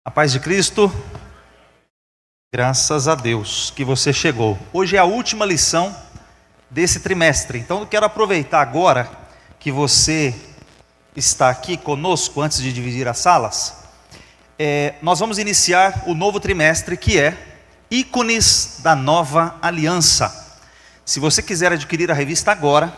A paz de Cristo, graças a Deus que você chegou. Hoje é a última lição desse trimestre, então eu quero aproveitar agora que você está aqui conosco, antes de dividir as salas. Nós vamos iniciar o novo trimestre, que é Ícones da Nova Aliança. Se você quiser adquirir a revista agora,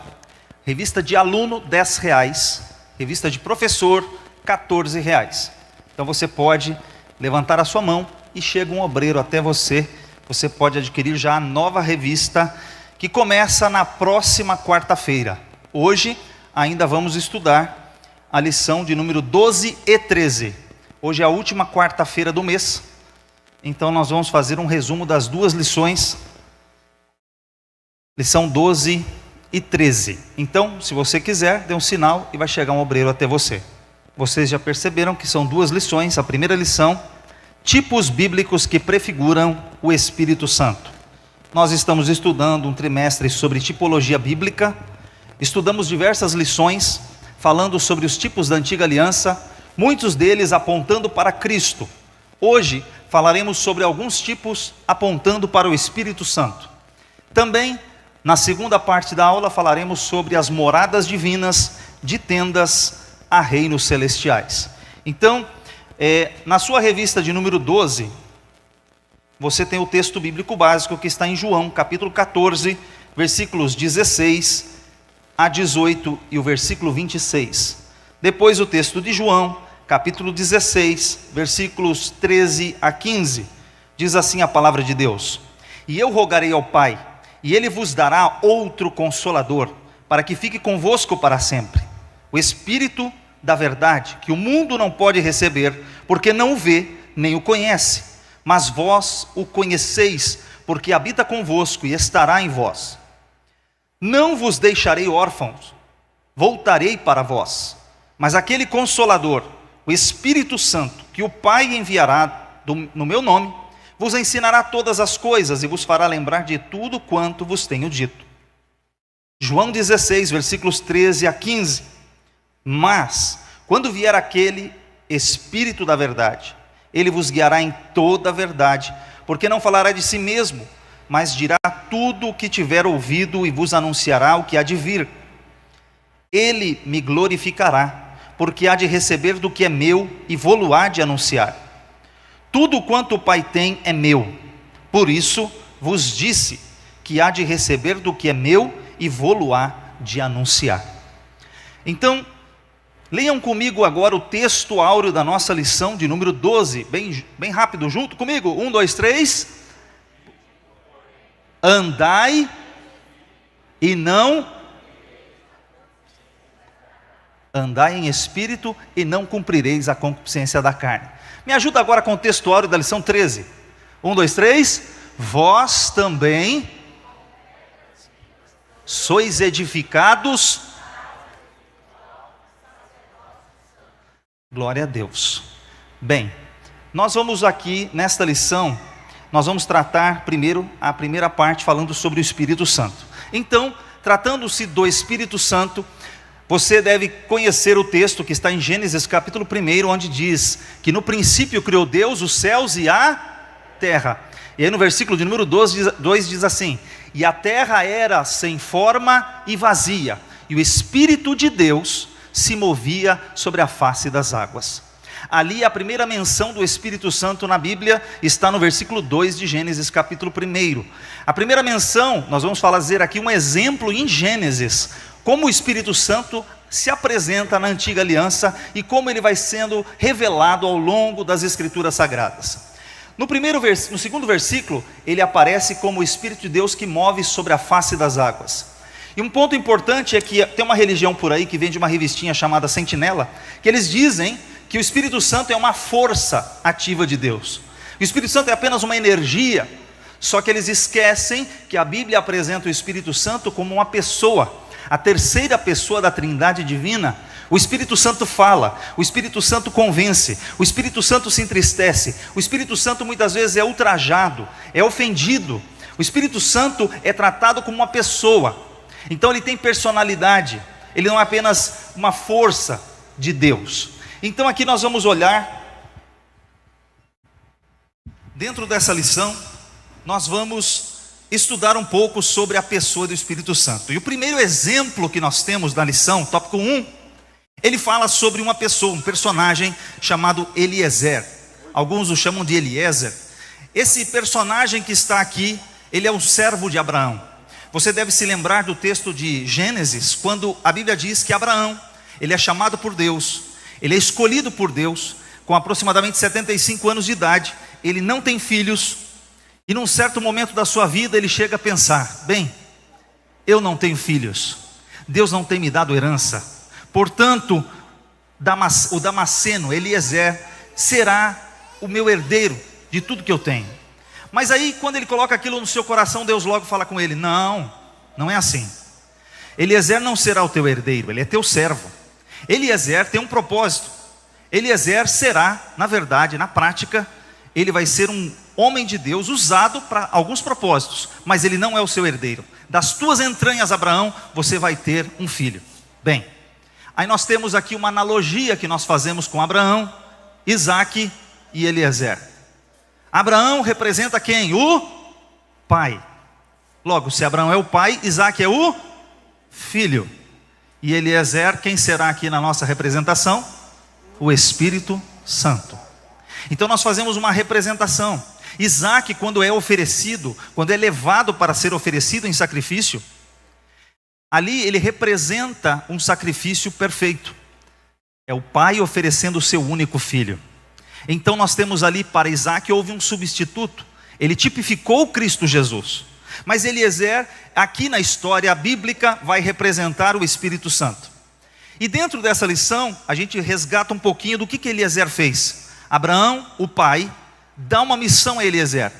revista de aluno R$10, revista de professor R$14. Então você pode levantar a sua mão e chega um obreiro até você. Você pode adquirir já a nova revista, que começa na próxima quarta-feira. Hoje ainda vamos estudar a lição de número 12 e 13. Hoje é a última quarta-feira do mês, então nós vamos fazer um resumo das duas lições, lição 12 e 13. Então, se você quiser, dê um sinal e vai chegar um obreiro até você. Vocês já perceberam que são duas lições. A primeira lição, tipos bíblicos que prefiguram o Espírito Santo. Nós estamos estudando um trimestre sobre tipologia bíblica. Estudamos diversas lições falando sobre os tipos da antiga aliança, muitos deles apontando para Cristo. Hoje falaremos sobre alguns tipos apontando para o Espírito Santo. Também, na segunda parte da aula, falaremos sobre as moradas divinas de tendas a reinos celestiais. Então, na sua revista de número 12, você tem o texto bíblico básico que está em João, capítulo 14, versículos 16 a 18 e o versículo 26. Depois o texto de João, capítulo 16, versículos 13 a 15. Diz assim a palavra de Deus: E eu rogarei ao Pai, e Ele vos dará outro Consolador, para que fique convosco para sempre, o Espírito da verdade, que o mundo não pode receber, porque não o vê, nem o conhece, mas vós o conheceis, porque habita convosco e estará em vós. Não vos deixarei órfãos, voltarei para vós. Mas aquele Consolador, o Espírito Santo, que o Pai enviará no meu nome, vos ensinará todas as coisas e vos fará lembrar de tudo quanto vos tenho dito. João 16, versículos 13 a 15. Mas, quando vier aquele Espírito da verdade, ele vos guiará em toda a verdade, porque não falará de si mesmo, mas dirá tudo o que tiver ouvido e vos anunciará o que há de vir. Ele me glorificará, porque há de receber do que é meu e vô-lo há de anunciar. Tudo quanto o Pai tem é meu, por isso vos disse que há de receber do que é meu e vô-lo há de anunciar. Então, leiam comigo agora o texto áureo da nossa lição de número 12, bem rápido, junto comigo, 1, 2, 3. Andai em espírito e não cumprireis a concupiscência da carne. Me ajuda agora com o texto áureo da lição 13. 1, 2, 3. Vós também sois edificados. Glória a Deus. Bem, nós vamos aqui nesta lição, nós vamos tratar primeiro a primeira parte falando sobre o Espírito Santo. Então, tratando-se do Espírito Santo, você deve conhecer o texto que está em Gênesis capítulo 1, onde diz que no princípio criou Deus os céus e a terra. E aí no versículo de número 2 diz assim: E a terra era sem forma e vazia, e o Espírito de Deus se movia sobre a face das águas. Ali a primeira menção do Espírito Santo na Bíblia está no versículo 2 de Gênesis capítulo 1. A primeira menção, nós vamos fazer aqui um exemplo em Gênesis, como o Espírito Santo se apresenta na antiga aliança e como ele vai sendo revelado ao longo das Escrituras Sagradas. No segundo versículo, ele aparece como o Espírito de Deus que move sobre a face das águas. E um ponto importante é que tem uma religião por aí que vende uma revistinha chamada Sentinela, que eles dizem que o Espírito Santo é uma força ativa de Deus. O Espírito Santo é apenas uma energia, só que eles esquecem que a Bíblia apresenta o Espírito Santo como uma pessoa, a terceira pessoa da Trindade divina. O Espírito Santo fala, o Espírito Santo convence, o Espírito Santo se entristece, o Espírito Santo muitas vezes é ultrajado, é ofendido. O Espírito Santo é tratado como uma pessoa. Então ele tem personalidade, ele não é apenas uma força de Deus. Então aqui nós vamos olhar Dentro dessa lição, nós vamos estudar um pouco sobre a pessoa do Espírito Santo. E o primeiro exemplo que nós temos da lição, tópico 1, ele fala sobre uma pessoa, um personagem chamado Eliezer. Alguns o chamam de Eliezer. Esse personagem que está aqui, ele é um servo de Abraão. Você deve se lembrar do texto de Gênesis, quando a Bíblia diz que Abraão, ele é chamado por Deus, ele é escolhido por Deus, com aproximadamente 75 anos de idade, ele não tem filhos, e num certo momento da sua vida ele chega a pensar: bem, eu não tenho filhos, Deus não tem me dado herança, portanto, o Damasceno, Eliezer, será o meu herdeiro de tudo que eu tenho. Mas aí, quando ele coloca aquilo no seu coração, Deus logo fala com ele: não é assim. Eliezer não será o teu herdeiro, ele é teu servo. Eliezer tem um propósito. Eliezer será, na verdade, na prática, ele vai ser um homem de Deus usado para alguns propósitos, mas ele não é o seu herdeiro. Das tuas entranhas, Abraão, você vai ter um filho. Bem, aí nós temos aqui uma analogia que nós fazemos com Abraão, Isaque e Eliezer. Abraão representa quem? O pai. Logo, se Abraão é o pai, Isaque é o filho. E Eliezer, quem será aqui na nossa representação? O Espírito Santo. Então nós fazemos uma representação. Isaque, quando é oferecido, quando é levado para ser oferecido em sacrifício, ali ele representa um sacrifício perfeito. É o pai oferecendo o seu único filho. Então nós temos ali, para Isaque houve um substituto. Ele tipificou Cristo Jesus. Mas Eliezer, aqui na história bíblica, vai representar o Espírito Santo. E dentro dessa lição, a gente resgata um pouquinho do que Eliezer fez. Abraão, o pai, dá uma missão a Eliezer.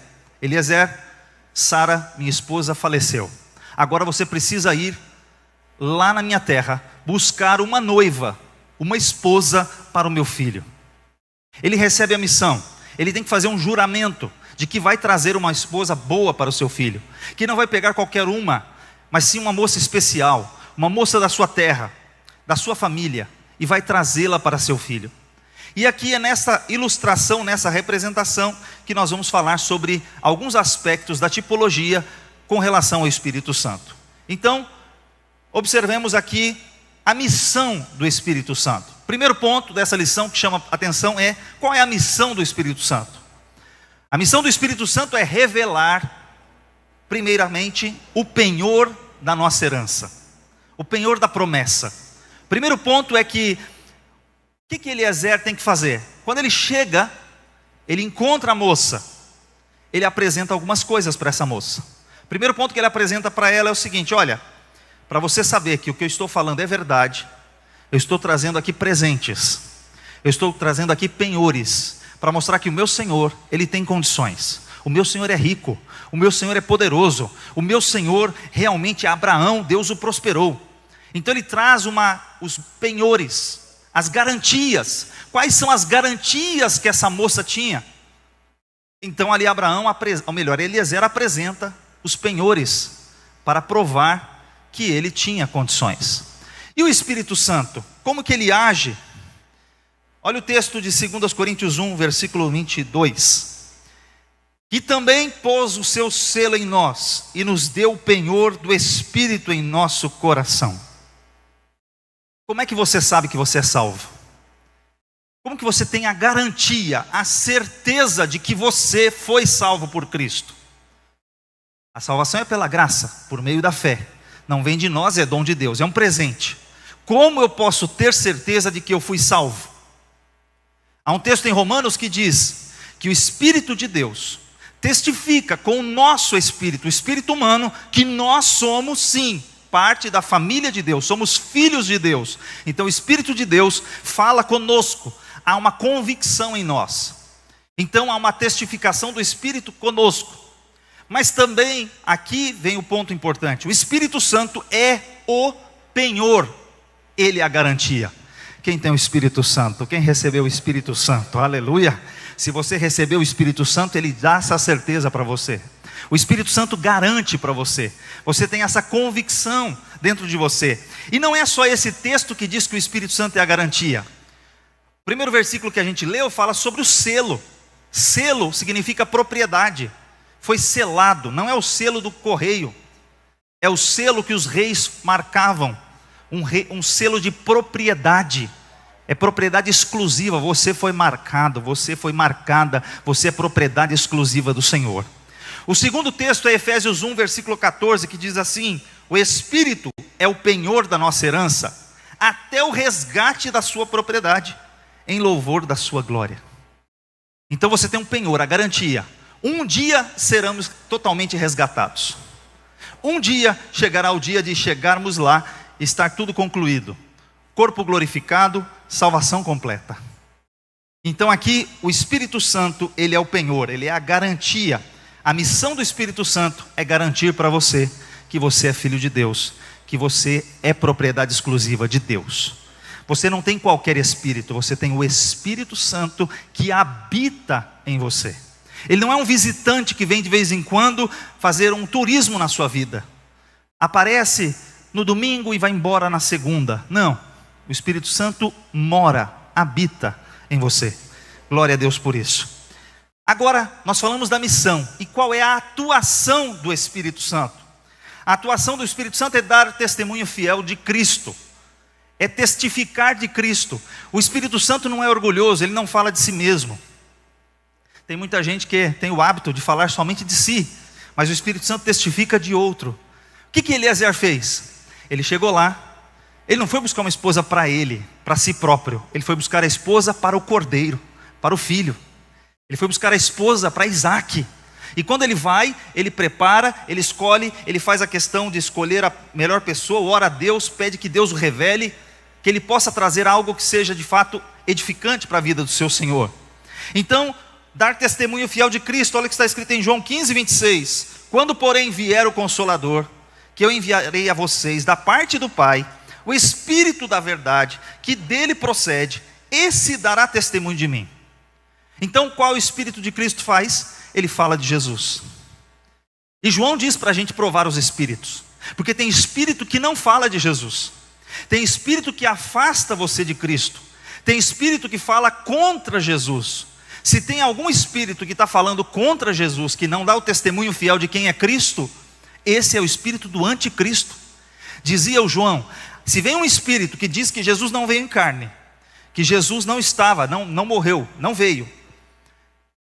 Eliezer, Sara, minha esposa, faleceu. Agora você precisa ir lá na minha terra, buscar uma noiva, uma esposa para o meu filho. Ele recebe a missão, ele tem que fazer um juramento de que vai trazer uma esposa boa para o seu filho, que não vai pegar qualquer uma, mas sim uma moça especial, uma moça da sua terra, da sua família, e vai trazê-la para seu filho. E aqui é nessa ilustração, nessa representação, que nós vamos falar sobre alguns aspectos da tipologia com relação ao Espírito Santo. Então, observemos aqui a missão do Espírito Santo. Primeiro ponto dessa lição que chama a atenção é: qual é a missão do Espírito Santo? A missão do Espírito Santo é revelar, primeiramente, o penhor da nossa herança, o penhor da promessa. Primeiro ponto é que, o que Eliezer tem que fazer? Quando ele chega, ele encontra a moça, ele apresenta algumas coisas para essa moça. Primeiro ponto que ele apresenta para ela é o seguinte: olha, para você saber que o que eu estou falando é verdade, eu estou trazendo aqui presentes, eu estou trazendo aqui penhores, para mostrar que o meu Senhor, Ele tem condições. O meu Senhor é rico, o meu Senhor é poderoso, o meu Senhor realmente, Abraão, Deus o prosperou. Então ele traz os penhores, as garantias. Quais são as garantias que essa moça tinha? Então ali Eliezer apresenta os penhores para provar que ele tinha condições. E o Espírito Santo, como que ele age? Olha o texto de 2 Coríntios 1, versículo 22. E também pôs o seu selo em nós, e nos deu o penhor do Espírito em nosso coração. Como é que você sabe que você é salvo? Como que você tem a garantia, a certeza de que você foi salvo por Cristo? A salvação é pela graça, por meio da fé. Não vem de nós, é dom de Deus, é um presente. Como eu posso ter certeza de que eu fui salvo? Há um texto em Romanos que diz que o Espírito de Deus testifica com o nosso espírito, o espírito humano, que nós somos sim parte da família de Deus, somos filhos de Deus. Então o Espírito de Deus fala conosco, há uma convicção em nós. Então há uma testificação do Espírito conosco. Mas também, aqui vem o ponto importante, o Espírito Santo é o penhor, ele é a garantia. Quem tem o Espírito Santo? Quem recebeu o Espírito Santo? Aleluia! Se você recebeu o Espírito Santo, ele dá essa certeza para você. O Espírito Santo garante para você. Você tem essa convicção dentro de você. E não é só esse texto que diz que o Espírito Santo é a garantia. O primeiro versículo que a gente leu fala sobre o selo. Selo significa propriedade. Foi selado, não é o selo do correio. É o selo que os reis marcavam. Um selo de propriedade. É propriedade exclusiva. Você foi marcado, você foi marcada. Você é propriedade exclusiva do Senhor. O segundo texto é Efésios 1, versículo 14, que diz assim: o Espírito é o penhor da nossa herança, até o resgate da sua propriedade, em louvor da sua glória. Então você tem um penhor, a garantia. Um dia seremos totalmente resgatados. Um dia chegará o dia de chegarmos lá e estar tudo concluído. Corpo glorificado, salvação completa. Então aqui o Espírito Santo, ele é o penhor, ele é a garantia. A missão do Espírito Santo é garantir para você que você é filho de Deus, que você é propriedade exclusiva de Deus. Você não tem qualquer espírito, você tem o Espírito Santo que habita em você. Ele não é um visitante que vem de vez em quando fazer um turismo na sua vida. Aparece no domingo e vai embora na segunda. Não, o Espírito Santo mora, habita em você. Glória a Deus por isso. Agora, nós falamos da missão. E qual é a atuação do Espírito Santo? A atuação do Espírito Santo é dar testemunho fiel de Cristo. É testificar de Cristo. O Espírito Santo não é orgulhoso, ele não fala de si mesmo. Tem muita gente que tem o hábito de falar somente de si, mas o Espírito Santo testifica de outro. O que Eliezer fez? Ele chegou lá, ele não foi buscar uma esposa para ele, para si próprio. Ele foi buscar a esposa para o cordeiro, para o filho. Ele foi buscar a esposa para Isaac. E quando ele vai, ele prepara, ele escolhe, ele faz a questão de escolher a melhor pessoa, ora a Deus, pede que Deus o revele, que ele possa trazer algo que seja de fato edificante para a vida do seu Senhor. Então, dar testemunho fiel de Cristo, olha o que está escrito em João 15, 26. Quando porém vier o Consolador, que eu enviarei a vocês da parte do Pai, o Espírito da verdade, que dele procede, esse dará testemunho de mim. Então, qual o Espírito de Cristo faz? Ele fala de Jesus. E João diz para a gente provar os Espíritos, porque tem Espírito que não fala de Jesus, tem Espírito que afasta você de Cristo, tem Espírito que fala contra Jesus. Se tem algum Espírito que está falando contra Jesus, que não dá o testemunho fiel de quem é Cristo, esse é o Espírito do anticristo. Dizia o João, se vem um Espírito que diz que Jesus não veio em carne, que Jesus não estava, não morreu, não veio,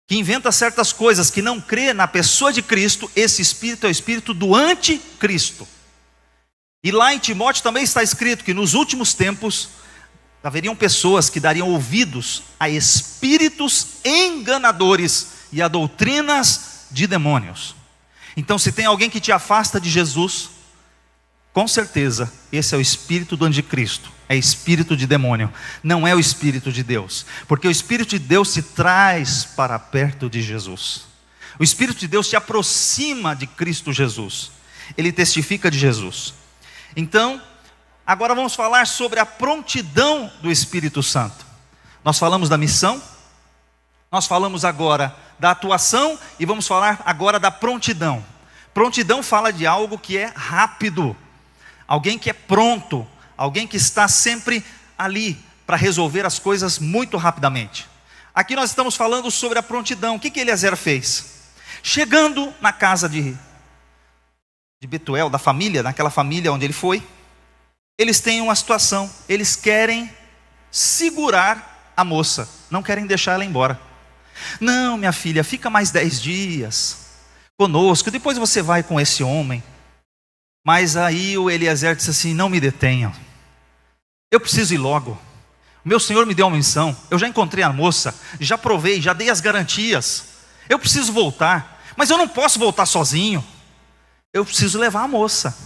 que inventa certas coisas, que não crê na pessoa de Cristo, esse Espírito é o Espírito do anticristo. E lá em Timóteo também está escrito que nos últimos tempos haveriam pessoas que dariam ouvidos a espíritos enganadores e a doutrinas de demônios. Então, se tem alguém que te afasta de Jesus, com certeza esse é o espírito do anticristo, é espírito de demônio, não é o espírito de Deus, porque o espírito de Deus te traz para perto de Jesus. O espírito de Deus te aproxima de Cristo Jesus, ele testifica de Jesus. Então, agora vamos falar sobre a prontidão do Espírito Santo. Nós falamos da missão, nós falamos agora da atuação e vamos falar agora da prontidão. Prontidão fala de algo que é rápido, alguém que é pronto, alguém que está sempre ali para resolver as coisas muito rapidamente. Aqui nós estamos falando sobre a prontidão. O que Eliezer fez? Chegando na casa de Betuel, da família, naquela família onde ele foi, eles têm uma situação, eles querem segurar a moça, não querem deixar ela embora. Não, minha filha, fica mais 10 dias conosco, depois você vai com esse homem. Mas aí o Eliezer disse assim, não me detenham, eu preciso ir logo, o meu Senhor me deu uma missão, eu já encontrei a moça, já provei, já dei as garantias, eu preciso voltar, mas eu não posso voltar sozinho, eu preciso levar a moça.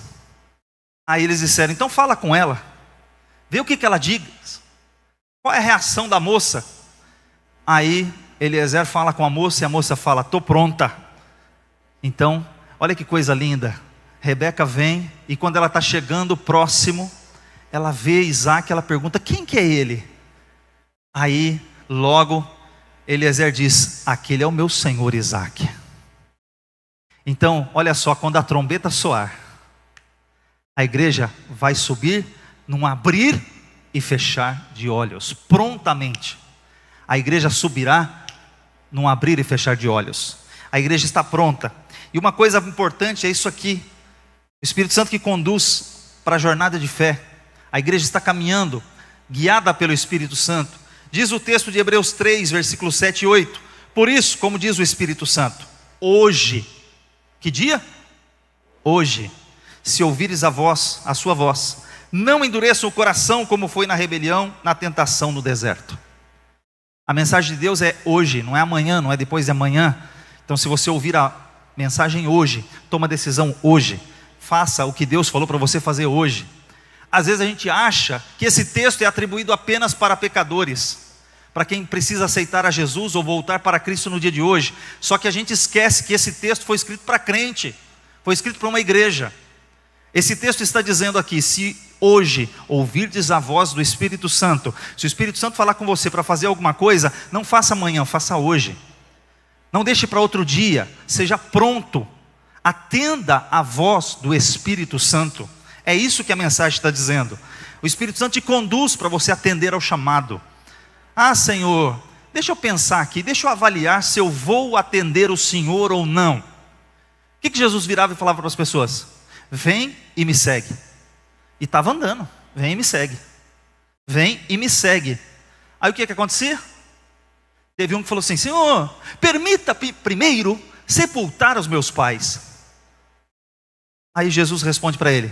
Aí eles disseram, então fala com ela, vê o que ela diz, qual é a reação da moça. Aí Eliezer fala com a moça e a moça fala, estou pronta. Então, olha que coisa linda, Rebeca vem e quando ela está chegando próximo, ela vê Isaac, ela pergunta, quem que é ele? Aí, logo, Eliezer diz, aquele é o meu senhor Isaac. Então, olha só, quando a trombeta soar, a igreja vai subir num abrir e fechar de olhos, prontamente. A igreja subirá num abrir e fechar de olhos. A igreja está pronta. E uma coisa importante é isso aqui: o Espírito Santo que conduz para a jornada de fé. A igreja está caminhando, guiada pelo Espírito Santo. Diz o texto de Hebreus 3, versículos 7 e 8. Por isso, como diz o Espírito Santo, hoje, que dia? Hoje, se ouvires a sua voz, não endureçam o coração como foi na rebelião, na tentação no deserto. A mensagem de Deus é hoje, não é amanhã, não é depois de amanhã. Então, se você ouvir a mensagem hoje, toma a decisão hoje. Faça o que Deus falou para você fazer hoje. Às vezes a gente acha que esse texto é atribuído apenas para pecadores, para quem precisa aceitar a Jesus ou voltar para Cristo no dia de hoje. Só que a gente esquece que esse texto foi escrito para crente, foi escrito para uma igreja. Esse texto está dizendo aqui: se hoje ouvirdes a voz do Espírito Santo, se o Espírito Santo falar com você para fazer alguma coisa, não faça amanhã, faça hoje. Não deixe para outro dia, seja pronto, atenda a voz do Espírito Santo. É isso que a mensagem está dizendo. O Espírito Santo te conduz para você atender ao chamado. Ah, Senhor, deixa eu pensar aqui, deixa eu avaliar se eu vou atender o Senhor ou não. O que Jesus virava e falava para as pessoas? Vem e me segue. E estava andando, vem e me segue. Vem e me segue. Aí o que acontecia? Teve um que falou assim: Senhor, permita primeiro sepultar os meus pais. Aí Jesus responde para ele: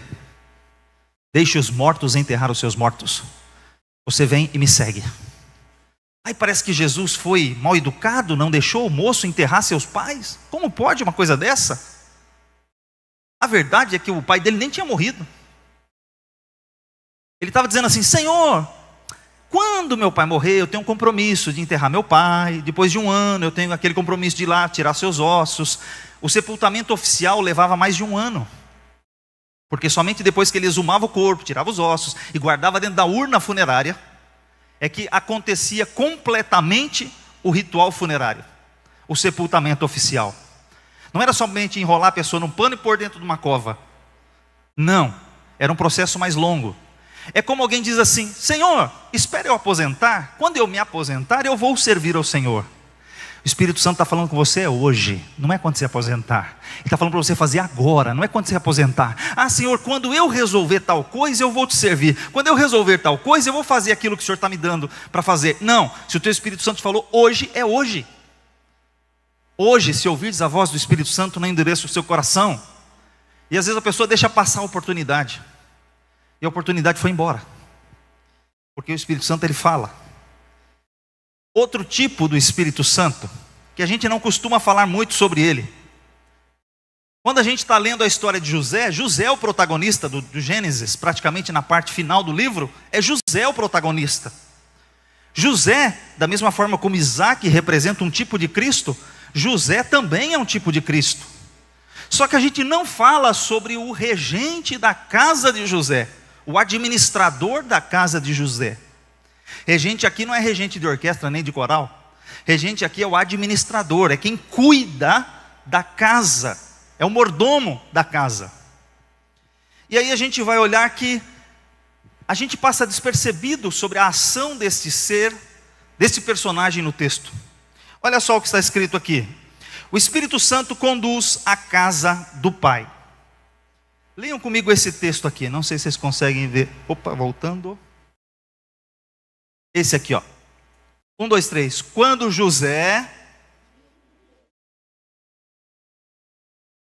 deixe os mortos enterrar os seus mortos. Você vem e me segue. Aí parece que Jesus foi mal educado, não deixou o moço enterrar seus pais. Como pode uma coisa dessa? A verdade é que o pai dele nem tinha morrido. Ele estava dizendo assim: Senhor, quando meu pai morrer, eu tenho um compromisso de enterrar meu pai. Depois de um ano, eu tenho aquele compromisso de ir lá tirar seus ossos. O sepultamento oficial levava mais de um ano, porque somente depois que ele exumava o corpo, tirava os ossos e guardava dentro da urna funerária, é que acontecia completamente o ritual funerário, o sepultamento oficial. Não era somente enrolar a pessoa num pano e pôr dentro de uma cova. Não, era um processo mais longo. É como alguém diz assim: Senhor, espere eu aposentar. Quando eu me aposentar, eu vou servir ao Senhor. O Espírito Santo está falando com você hoje, não é quando você aposentar. Ele está falando para você fazer agora, não é quando você aposentar. Ah, Senhor, quando eu resolver tal coisa, eu vou te servir. Quando eu resolver tal coisa, eu vou fazer aquilo que o Senhor está me dando para fazer. Não, se o teu Espírito Santo falou hoje, é hoje. Hoje, se ouvires a voz do Espírito Santo, não endureça o seu coração. E às vezes a pessoa deixa passar a oportunidade, e a oportunidade foi embora, porque o Espírito Santo ele fala. Outro tipo do Espírito Santo, que a gente não costuma falar muito sobre ele. Quando a gente está lendo a história de José, José é o protagonista do Gênesis, praticamente na parte final do livro, é José o protagonista. José, da mesma forma como Isaac representa um tipo de Cristo, José também é um tipo de Cristo. Só que a gente não fala sobre o regente da casa de José, o administrador da casa de José. Regente aqui não é regente de orquestra nem de coral. Regente aqui é o administrador, é quem cuida da casa, é o mordomo da casa. E aí a gente vai olhar que a gente passa despercebido sobre a ação desse ser, desse personagem no texto. Olha só o que está escrito aqui: o Espírito Santo conduz a casa do Pai. Leiam comigo esse texto aqui, não sei se vocês conseguem ver. Opa, voltando. Esse aqui, ó. 1, 2, 3. Quando José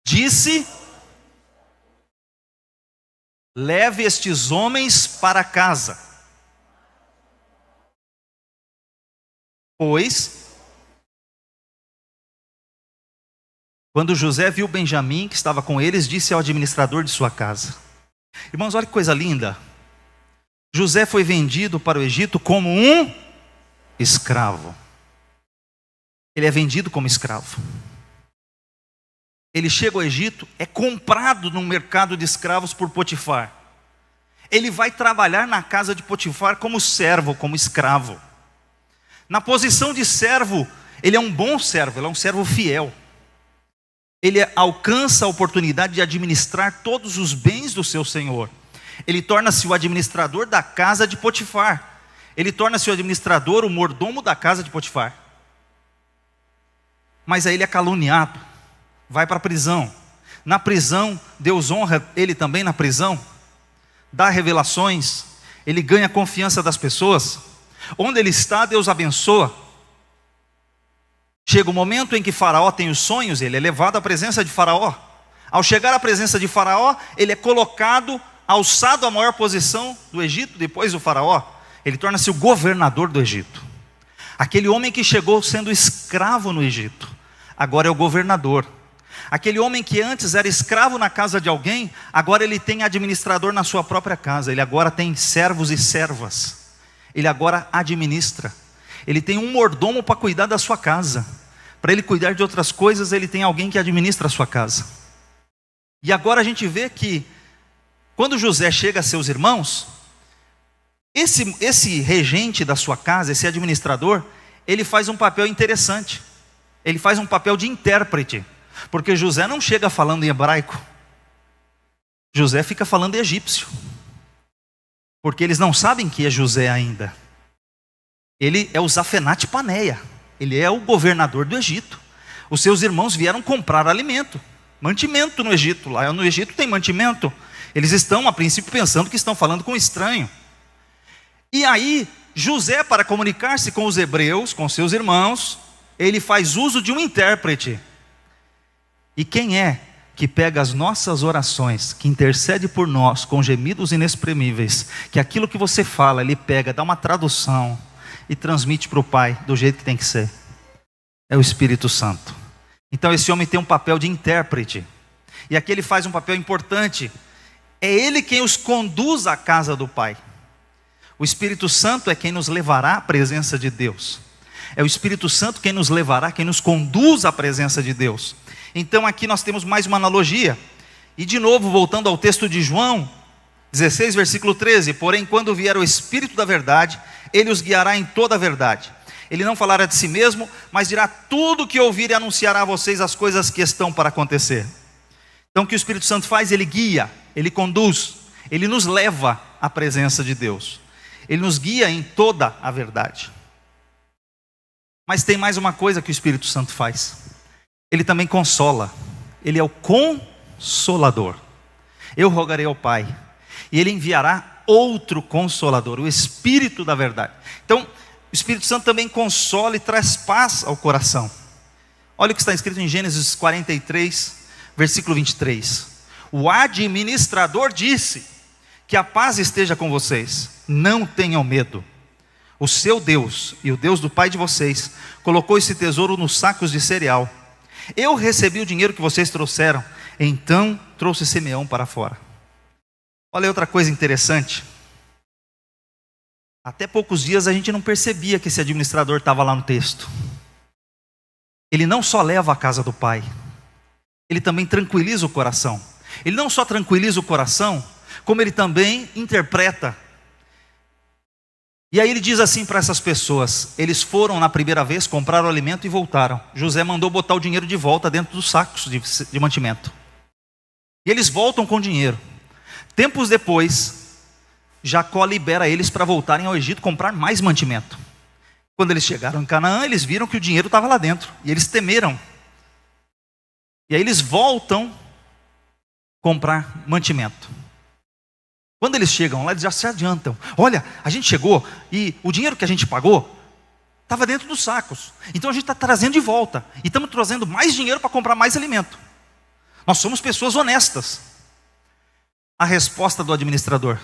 disse: leve estes homens para casa, pois quando José viu Benjamim, que estava com eles, disse ao administrador de sua casa. Irmãos, olha que coisa linda. José foi vendido para o Egito como um escravo. Ele é vendido como escravo. Ele chega ao Egito, é comprado no mercado de escravos por Potifar. Ele vai trabalhar na casa de Potifar como servo, como escravo. Na posição de servo, ele é um bom servo, ele é um servo fiel. Ele alcança a oportunidade de administrar todos os bens do seu senhor. Ele torna-se o administrador da casa de Potifar. Ele torna-se o administrador, o mordomo da casa de Potifar. Mas aí ele é caluniado, vai para a prisão. Na prisão, Deus honra ele também na prisão, dá revelações, ele ganha a confiança das pessoas. Onde ele está, Deus abençoa. Chega o momento em que Faraó tem os sonhos, ele é levado à presença de Faraó. Ao chegar à presença de Faraó, ele é colocado, alçado à maior posição do Egito, depois do Faraó. Ele torna-se o governador do Egito. Aquele homem que chegou sendo escravo no Egito, agora é o governador. Aquele homem que antes era escravo na casa de alguém, agora ele tem administrador na sua própria casa. Ele agora tem servos e servas. Ele agora administra. Ele tem um mordomo para cuidar da sua casa. Para ele cuidar de outras coisas, ele tem alguém que administra a sua casa. E agora a gente vê que, quando José chega a seus irmãos, esse regente da sua casa, esse administrador, ele faz um papel interessante. Ele faz um papel de intérprete. Porque José não chega falando em hebraico. José fica falando em egípcio. Porque eles não sabem que é José ainda. Ele é o Zafenate Paneia. Ele é o governador do Egito. Os seus irmãos vieram comprar alimento, mantimento no Egito. Lá no Egito tem mantimento. Eles estão, a princípio, pensando que estão falando com um estranho. E aí, José, para comunicar-se com os hebreus, com seus irmãos, ele faz uso de um intérprete. E quem é que pega as nossas orações, que intercede por nós com gemidos inexprimíveis, que aquilo que você fala, ele pega, dá uma tradução e transmite para o Pai do jeito que tem que ser? É o Espírito Santo. Então esse homem tem um papel de intérprete. E aqui ele faz um papel importante. É ele quem os conduz à casa do Pai. O Espírito Santo é quem nos levará à presença de Deus. É o Espírito Santo quem nos levará, quem nos conduz à presença de Deus. Então aqui nós temos mais uma analogia. E de novo, voltando ao texto de João 16, versículo 13. Porém, quando vier o Espírito da verdade, ele os guiará em toda a verdade. Ele não falará de si mesmo, mas dirá tudo o que ouvir e anunciará a vocês as coisas que estão para acontecer. Então o que o Espírito Santo faz? Ele guia, ele conduz, ele nos leva à presença de Deus. Ele nos guia em toda a verdade. Mas tem mais uma coisa que o Espírito Santo faz. Ele também consola. Ele é o consolador. Eu rogarei ao Pai, e Ele enviará outro consolador, o Espírito da verdade. Então, o Espírito Santo também consola e traz paz ao coração. Olha o que está escrito em Gênesis 43, versículo 23. O administrador disse: que a paz esteja com vocês, não tenham medo. O seu Deus e o Deus do pai de vocês colocou esse tesouro nos sacos de cereal. Eu recebi o dinheiro que vocês trouxeram, então trouxe Simeão para fora. Olha outra coisa interessante. Até poucos dias a gente não percebia que esse administrador estava lá no texto. Ele não só leva a casa do pai, ele também tranquiliza o coração. Ele não só tranquiliza o coração, como ele também interpreta. E aí ele diz assim para essas pessoas: eles foram na primeira vez, compraram o alimento e voltaram. José mandou botar o dinheiro de volta dentro dos sacos de mantimento. E eles voltam com o dinheiro. Tempos depois, Jacó libera eles para voltarem ao Egito comprar mais mantimento. Quando eles chegaram em Canaã, eles viram que o dinheiro estava lá dentro. E eles temeram. E aí eles voltam comprar mantimento. Quando eles chegam lá, eles já se adiantam. Olha, a gente chegou e o dinheiro que a gente pagou estava dentro dos sacos. Então a gente está trazendo de volta. E estamos trazendo mais dinheiro para comprar mais alimento. Nós somos pessoas honestas. A resposta do administrador: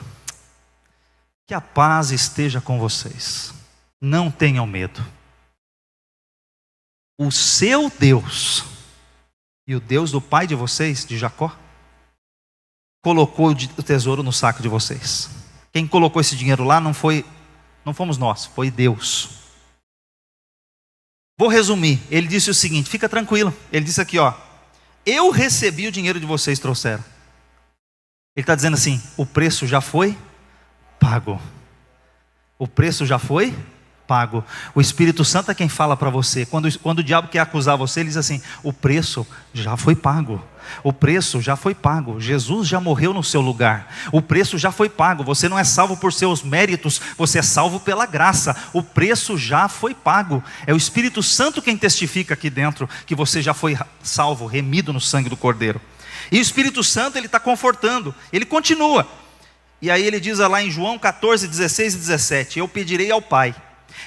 que a paz esteja com vocês. Não tenham medo. O seu Deus e o Deus do pai de vocês, de Jacó, colocou o tesouro no saco de vocês. Quem colocou esse dinheiro lá não fomos nós, foi Deus. Vou resumir. Ele disse o seguinte: fica tranquilo. Ele disse aqui, ó: eu recebi o dinheiro de vocês, trouxeram. Ele está dizendo assim: o preço já foi pago. O preço já foi pago. O Espírito Santo é quem fala para você. Quando o diabo quer acusar você, ele diz assim: o preço já foi pago. O preço já foi pago. Jesus já morreu no seu lugar. O preço já foi pago. Você não é salvo por seus méritos, você é salvo pela graça. O preço já foi pago. É o Espírito Santo quem testifica aqui dentro que você já foi salvo, remido no sangue do Cordeiro. E o Espírito Santo, ele está confortando. Ele continua. E aí ele diz lá em João 14, 16 e 17: eu pedirei ao Pai,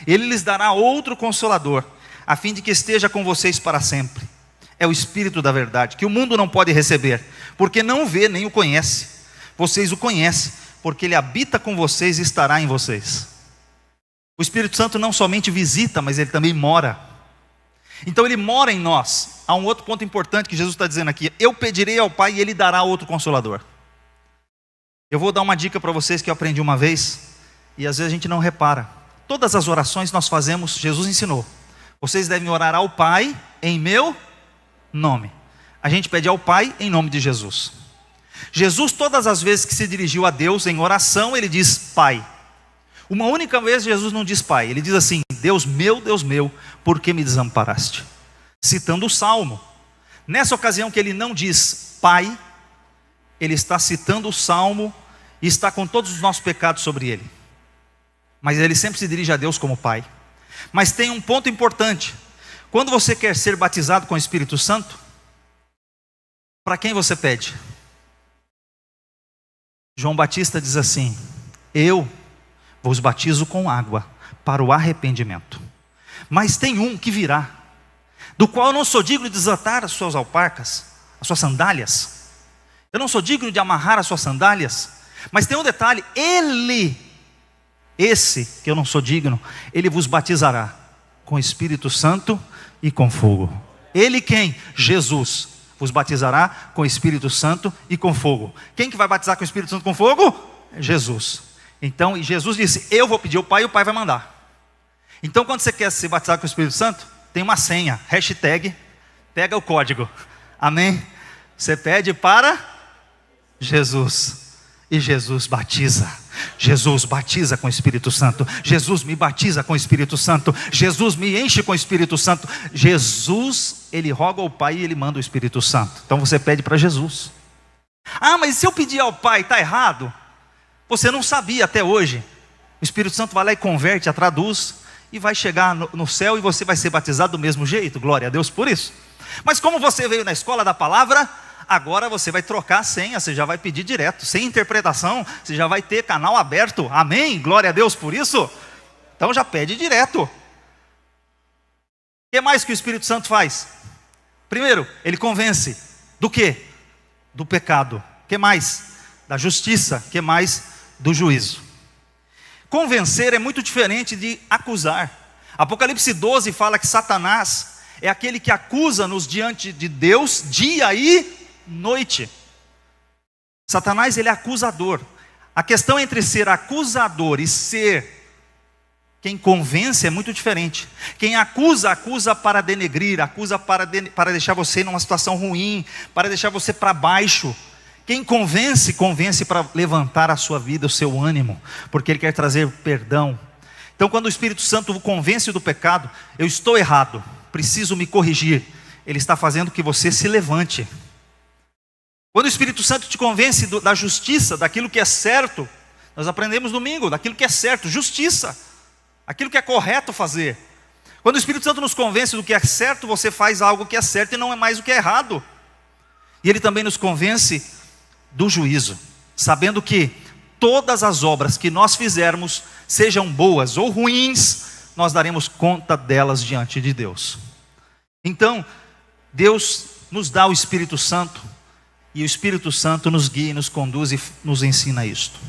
Ele lhes dará outro Consolador, a fim de que esteja com vocês para sempre. É o Espírito da verdade, que o mundo não pode receber, porque não vê nem o conhece. Vocês o conhecem, porque Ele habita com vocês e estará em vocês. O Espírito Santo não somente visita, mas Ele também mora. Então Ele mora em nós. Há um outro ponto importante que Jesus está dizendo aqui: eu pedirei ao Pai e Ele dará outro Consolador. Eu vou dar uma dica para vocês que eu aprendi uma vez, e às vezes a gente não repara. Todas as orações nós fazemos, Jesus ensinou: vocês devem orar ao Pai em meu nome. A gente pede ao Pai em nome de Jesus. Jesus, todas as vezes que se dirigiu a Deus em oração, Ele diz Pai. Uma única vez Jesus não diz Pai, Ele diz assim: Deus meu, por que me desamparaste? Citando o Salmo. Nessa ocasião que Ele não diz Pai, Ele está citando o Salmo e está com todos os nossos pecados sobre Ele. Mas Ele sempre se dirige a Deus como Pai. Mas tem um ponto importante: quando você quer ser batizado com o Espírito Santo, para quem você pede? João Batista diz assim: eu vos batizo com água para o arrependimento, mas tem um que virá, do qual eu não sou digno de desatar as suas alparcas, as suas sandálias. Eu não sou digno de amarrar as suas sandálias. Mas tem um detalhe: esse que eu não sou digno, Ele vos batizará com Espírito Santo e com fogo. Ele quem? Jesus vos batizará com Espírito Santo e com fogo. Quem que vai batizar com Espírito Santo e com fogo? Jesus. Então, Jesus disse: eu vou pedir ao Pai e o Pai vai mandar. Então, quando você quer se batizar com o Espírito Santo, tem uma senha, hashtag, pega o código, amém? Você pede para Jesus, e Jesus batiza. Jesus batiza com o Espírito Santo. Jesus me batiza com o Espírito Santo. Jesus me enche com o Espírito Santo. Jesus, Ele roga ao Pai e Ele manda o Espírito Santo. Então você pede para Jesus. Ah, mas se eu pedir ao Pai, está errado? Você não sabia até hoje. O Espírito Santo vai lá e converte, a traduz, e vai chegar no céu e você vai ser batizado do mesmo jeito. Glória a Deus por isso. Mas como você veio na escola da palavra, agora você vai trocar a senha, você já vai pedir direto, sem interpretação, você já vai ter canal aberto, amém? Glória a Deus por isso. Então já pede direto. O que mais que o Espírito Santo faz? Primeiro, Ele convence. Do quê? Do pecado. O que mais? Da justiça. O que mais? Do juízo. Convencer é muito diferente de acusar. Apocalipse 12 fala que Satanás é aquele que acusa-nos diante de Deus dia e noite. Satanás, ele é acusador. A questão entre ser acusador e ser quem convence é muito diferente. Quem acusa, acusa para denegrir, acusa para deixar você numa situação ruim, para deixar você para baixo. Quem convence, convence para levantar a sua vida, o seu ânimo, porque Ele quer trazer perdão. Então, quando o Espírito Santo o convence do pecado, eu estou errado, preciso me corrigir, Ele está fazendo que você se levante. Quando o Espírito Santo te convence da justiça, daquilo que é certo, nós aprendemos domingo, daquilo que é certo, justiça, aquilo que é correto fazer. Quando o Espírito Santo nos convence do que é certo, você faz algo que é certo e não é mais o que é errado. E Ele também nos convence do juízo, sabendo que todas as obras que nós fizermos, sejam boas ou ruins, nós daremos conta delas diante de Deus. Então, Deus nos dá o Espírito Santo, e o Espírito Santo nos guia, nos conduz e nos ensina isto.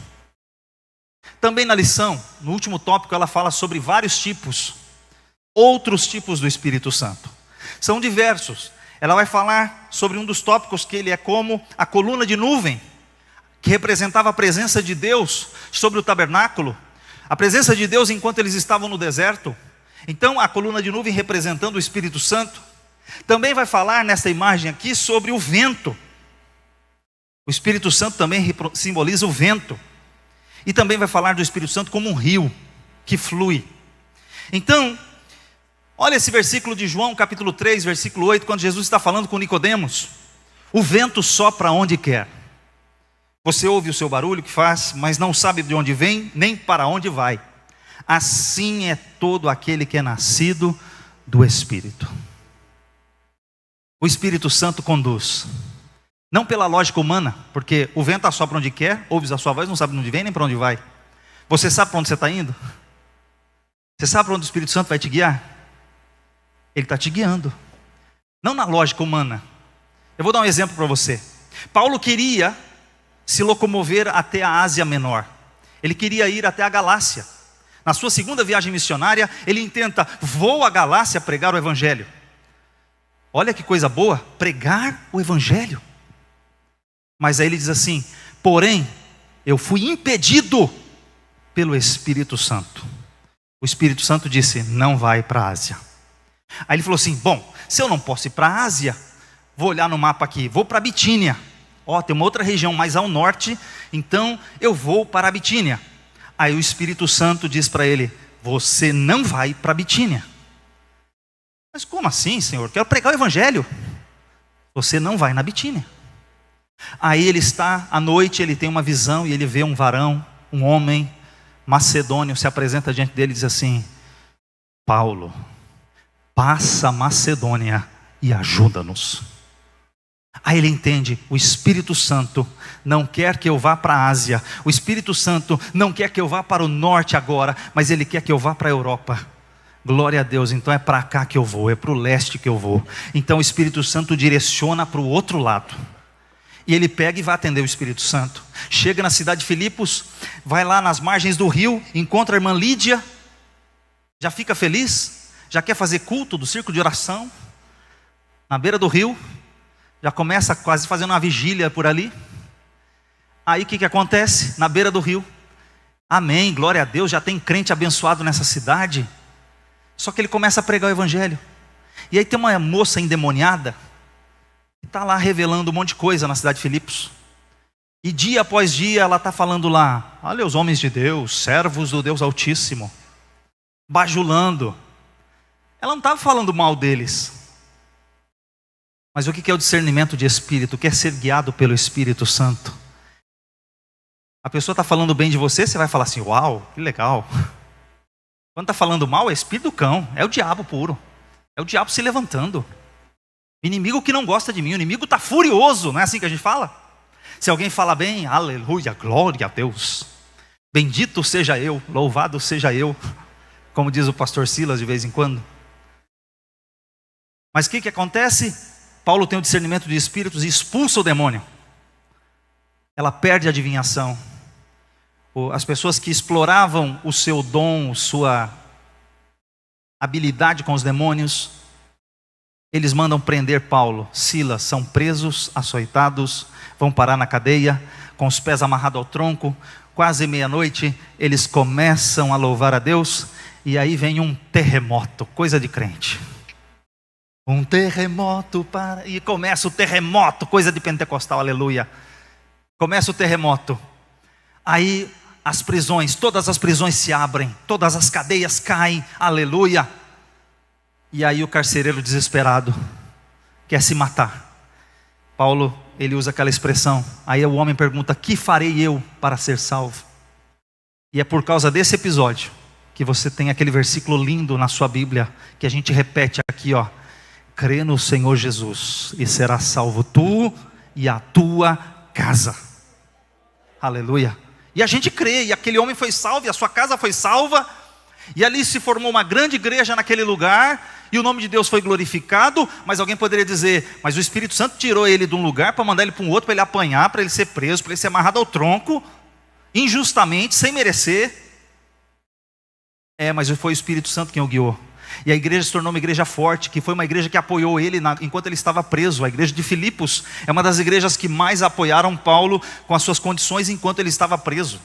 Também na lição, no último tópico, ela fala sobre vários tipos, outros tipos do Espírito Santo. São diversos. Ela vai falar sobre um dos tópicos que ele é como a coluna de nuvem, que representava a presença de Deus sobre o tabernáculo, a presença de Deus enquanto eles estavam no deserto. Então a coluna de nuvem representando o Espírito Santo. Também vai falar nessa imagem aqui sobre o vento. O Espírito Santo também simboliza o vento. E também vai falar do Espírito Santo como um rio que flui. Então, olha esse versículo de João, capítulo 3, versículo 8, quando Jesus está falando com Nicodemos. O vento sopra onde quer. Você ouve o seu barulho que faz, mas não sabe de onde vem, nem para onde vai. Assim é todo aquele que é nascido do Espírito. O Espírito Santo conduz. Não pela lógica humana, porque o vento assopra onde quer, ouves a sua voz, não sabe de onde vem nem para onde vai. Você sabe para onde você está indo? Você sabe para onde o Espírito Santo vai te guiar? Ele está te guiando. Não na lógica humana. Eu vou dar um exemplo para você. Paulo queria se locomover até a Ásia Menor. Ele queria ir até a Galácia. Na sua segunda viagem missionária, ele intenta, vou à Galácia pregar o Evangelho. Olha que coisa boa, pregar o Evangelho. Mas aí ele diz assim, porém, eu fui impedido pelo Espírito Santo. O Espírito Santo disse, não vai para a Ásia. Aí ele falou assim, bom, se eu não posso ir para a Ásia, vou olhar no mapa aqui, vou para a Bitínia. Ó, tem uma outra região mais ao norte, então eu vou para a Bitínia. Aí o Espírito Santo diz para ele, você não vai para a Bitínia. Mas como assim, Senhor? Quero pregar o Evangelho. Você não vai na Bitínia. Aí ele está, à noite, ele tem uma visão e ele vê um varão, um homem macedônio, se apresenta diante dele e diz assim, Paulo, passa a Macedônia e ajuda-nos. Aí ele entende, o Espírito Santo não quer que eu vá para a Ásia, o Espírito Santo não quer que eu vá para o norte agora, mas ele quer que eu vá para a Europa. Glória a Deus, então é para cá que eu vou, é para o leste que eu vou. Então o Espírito Santo direciona para o outro lado. E ele pega e vai atender o Espírito Santo. Chega na cidade de Filipos, vai lá nas margens do rio, encontra a irmã Lídia, já fica feliz, já quer fazer culto do círculo de oração, na beira do rio, já começa quase fazendo uma vigília por ali. Aí o que acontece? Na beira do rio, amém, glória a Deus, já tem crente abençoado nessa cidade. Só que ele começa a pregar o Evangelho. E aí tem uma moça endemoniada, que está lá revelando um monte de coisa na cidade de Filipos. E dia após dia ela está falando lá, olha os homens de Deus, servos do Deus Altíssimo, bajulando. Ela não estava falando mal deles. Mas o que é o discernimento de espírito? Quer ser guiado pelo Espírito Santo. A pessoa está falando bem de você, você vai falar assim, uau, que legal. Quando está falando mal, é espírito do cão, é o diabo puro. É o diabo se levantando. Inimigo que não gosta de mim, o inimigo está furioso, não é assim que a gente fala? Se alguém fala bem, aleluia, glória a Deus. Bendito seja eu, louvado seja eu. Como diz o pastor Silas de vez em quando. Mas o que acontece? Paulo tem o discernimento de espíritos e expulsa o demônio. Ela perde a adivinhação. As pessoas que exploravam o seu dom, sua habilidade com os demônios, eles mandam prender Paulo. Silas são presos, açoitados, vão parar na cadeia, com os pés amarrados ao tronco. Quase meia-noite, eles começam a louvar a Deus, e aí vem um terremoto, coisa de crente. Um terremoto e começa o terremoto, coisa de pentecostal, aleluia. Começa o terremoto. Aí as prisões, todas as prisões se abrem, todas as cadeias caem, aleluia. E aí o carcereiro desesperado quer se matar. Paulo, ele usa aquela expressão. Aí o homem pergunta, que farei eu para ser salvo? E é por causa desse episódio que você tem aquele versículo lindo na sua Bíblia, que a gente repete aqui, ó. Crê no Senhor Jesus e será salvo tu e a tua casa. Aleluia. E a gente crê, e aquele homem foi salvo, e a sua casa foi salva, e ali se formou uma grande igreja naquele lugar, e o nome de Deus foi glorificado. Mas alguém poderia dizer, mas o Espírito Santo tirou ele de um lugar para mandar ele para um outro, para ele apanhar, para ele ser preso, para ele ser amarrado ao tronco, injustamente, sem merecer. Mas foi o Espírito Santo quem o guiou. E a igreja se tornou uma igreja forte, que foi uma igreja que apoiou ele enquanto ele estava preso. A igreja de Filipos é uma das igrejas que mais apoiaram Paulo com as suas condições enquanto ele estava preso.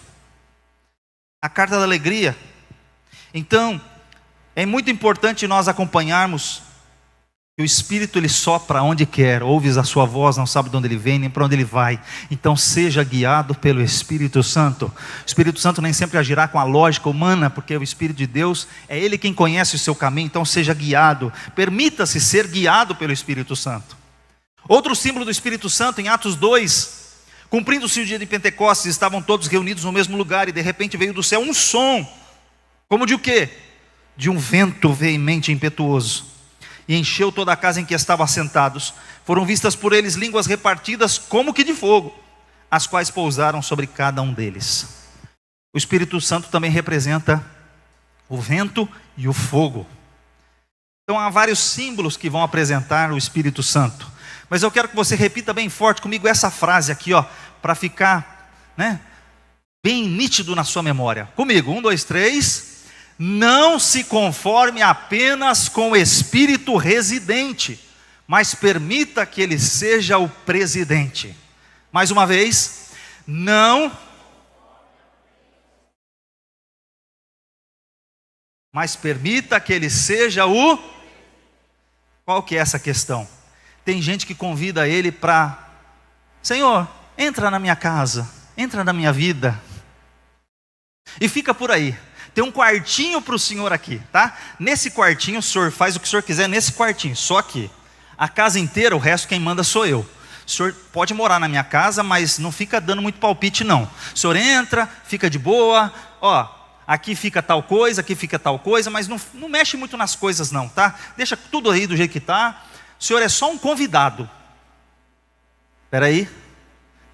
A carta da alegria. Então, é muito importante nós acompanharmos que o Espírito ele sopra onde quer, ouves a sua voz, não sabe de onde ele vem, nem para onde ele vai. Então seja guiado pelo Espírito Santo. O Espírito Santo nem sempre agirá com a lógica humana, porque o Espírito de Deus é Ele quem conhece o seu caminho. Então seja guiado, permita-se ser guiado pelo Espírito Santo. Outro símbolo do Espírito Santo, em Atos 2, cumprindo-se o dia de Pentecostes, estavam todos reunidos no mesmo lugar, e de repente veio do céu um som, como de o quê? De um vento veemente e impetuoso, e encheu toda a casa em que estavam assentados. Foram vistas por eles línguas repartidas como que de fogo, as quais pousaram sobre cada um deles. O Espírito Santo também representa o vento e o fogo. Então há vários símbolos que vão apresentar o Espírito Santo. Mas eu quero que você repita bem forte comigo essa frase aqui, para ficar, bem nítido na sua memória. Comigo, 1, 2, 3... Não se conforme apenas com o Espírito residente, mas permita que ele seja o presidente. Mais uma vez, mas permita que ele seja o... Qual que é essa questão? Tem gente que convida ele para: Senhor, entra na minha casa, entra na minha vida, e fica por aí. Tem um quartinho para o senhor aqui, tá? Nesse quartinho o senhor faz o que o senhor quiser nesse quartinho, só aqui. A casa inteira, o resto quem manda sou eu. O senhor pode morar na minha casa, mas não fica dando muito palpite não. O senhor entra, fica de boa, aqui fica tal coisa, aqui fica tal coisa, mas não mexe muito nas coisas não, tá? Deixa tudo aí do jeito que está. O senhor é só um convidado. Espera aí.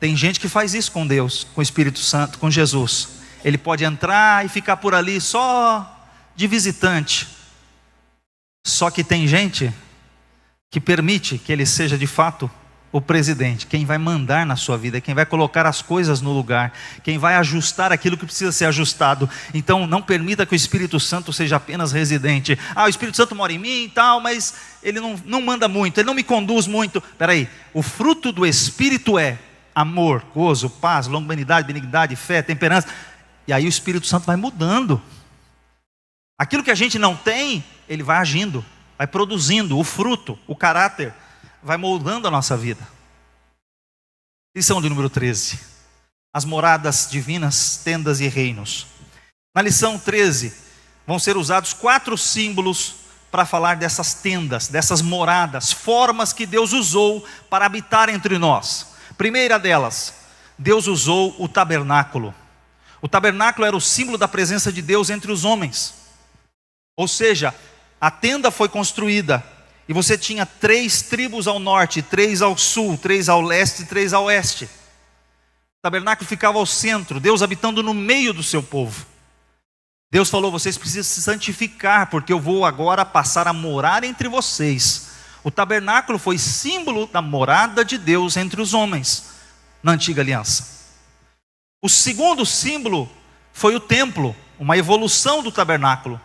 Tem gente que faz isso com Deus, com o Espírito Santo, com Jesus. Ele pode entrar e ficar por ali só de visitante. Só que tem gente que permite que ele seja de fato o presidente, quem vai mandar na sua vida, quem vai colocar as coisas no lugar, quem vai ajustar aquilo que precisa ser ajustado. Então não permita que o Espírito Santo seja apenas residente. O Espírito Santo mora em mim e tal, mas ele não manda muito, ele não me conduz muito. Espera aí, o fruto do Espírito é amor, gozo, paz, longanimidade, benignidade, fé, temperança. E aí o Espírito Santo vai mudando. Aquilo que a gente não tem, ele vai agindo, vai produzindo o fruto, o caráter, vai moldando a nossa vida. Lição de número 13. As moradas divinas, tendas e reinos. Na lição 13, vão ser usados 4 símbolos para falar dessas tendas, dessas moradas, formas que Deus usou para habitar entre nós. Primeira delas, Deus usou o tabernáculo. O tabernáculo era o símbolo da presença de Deus entre os homens. Ou seja, a tenda foi construída e você tinha 3 tribos ao norte, 3 ao sul, 3 ao leste e 3 ao oeste. O tabernáculo ficava ao centro, Deus habitando no meio do seu povo. Deus falou: vocês precisam se santificar, porque eu vou agora passar a morar entre vocês. O tabernáculo foi símbolo da morada de Deus entre os homens, na antiga aliança. O segundo símbolo foi o templo, uma evolução do tabernáculo.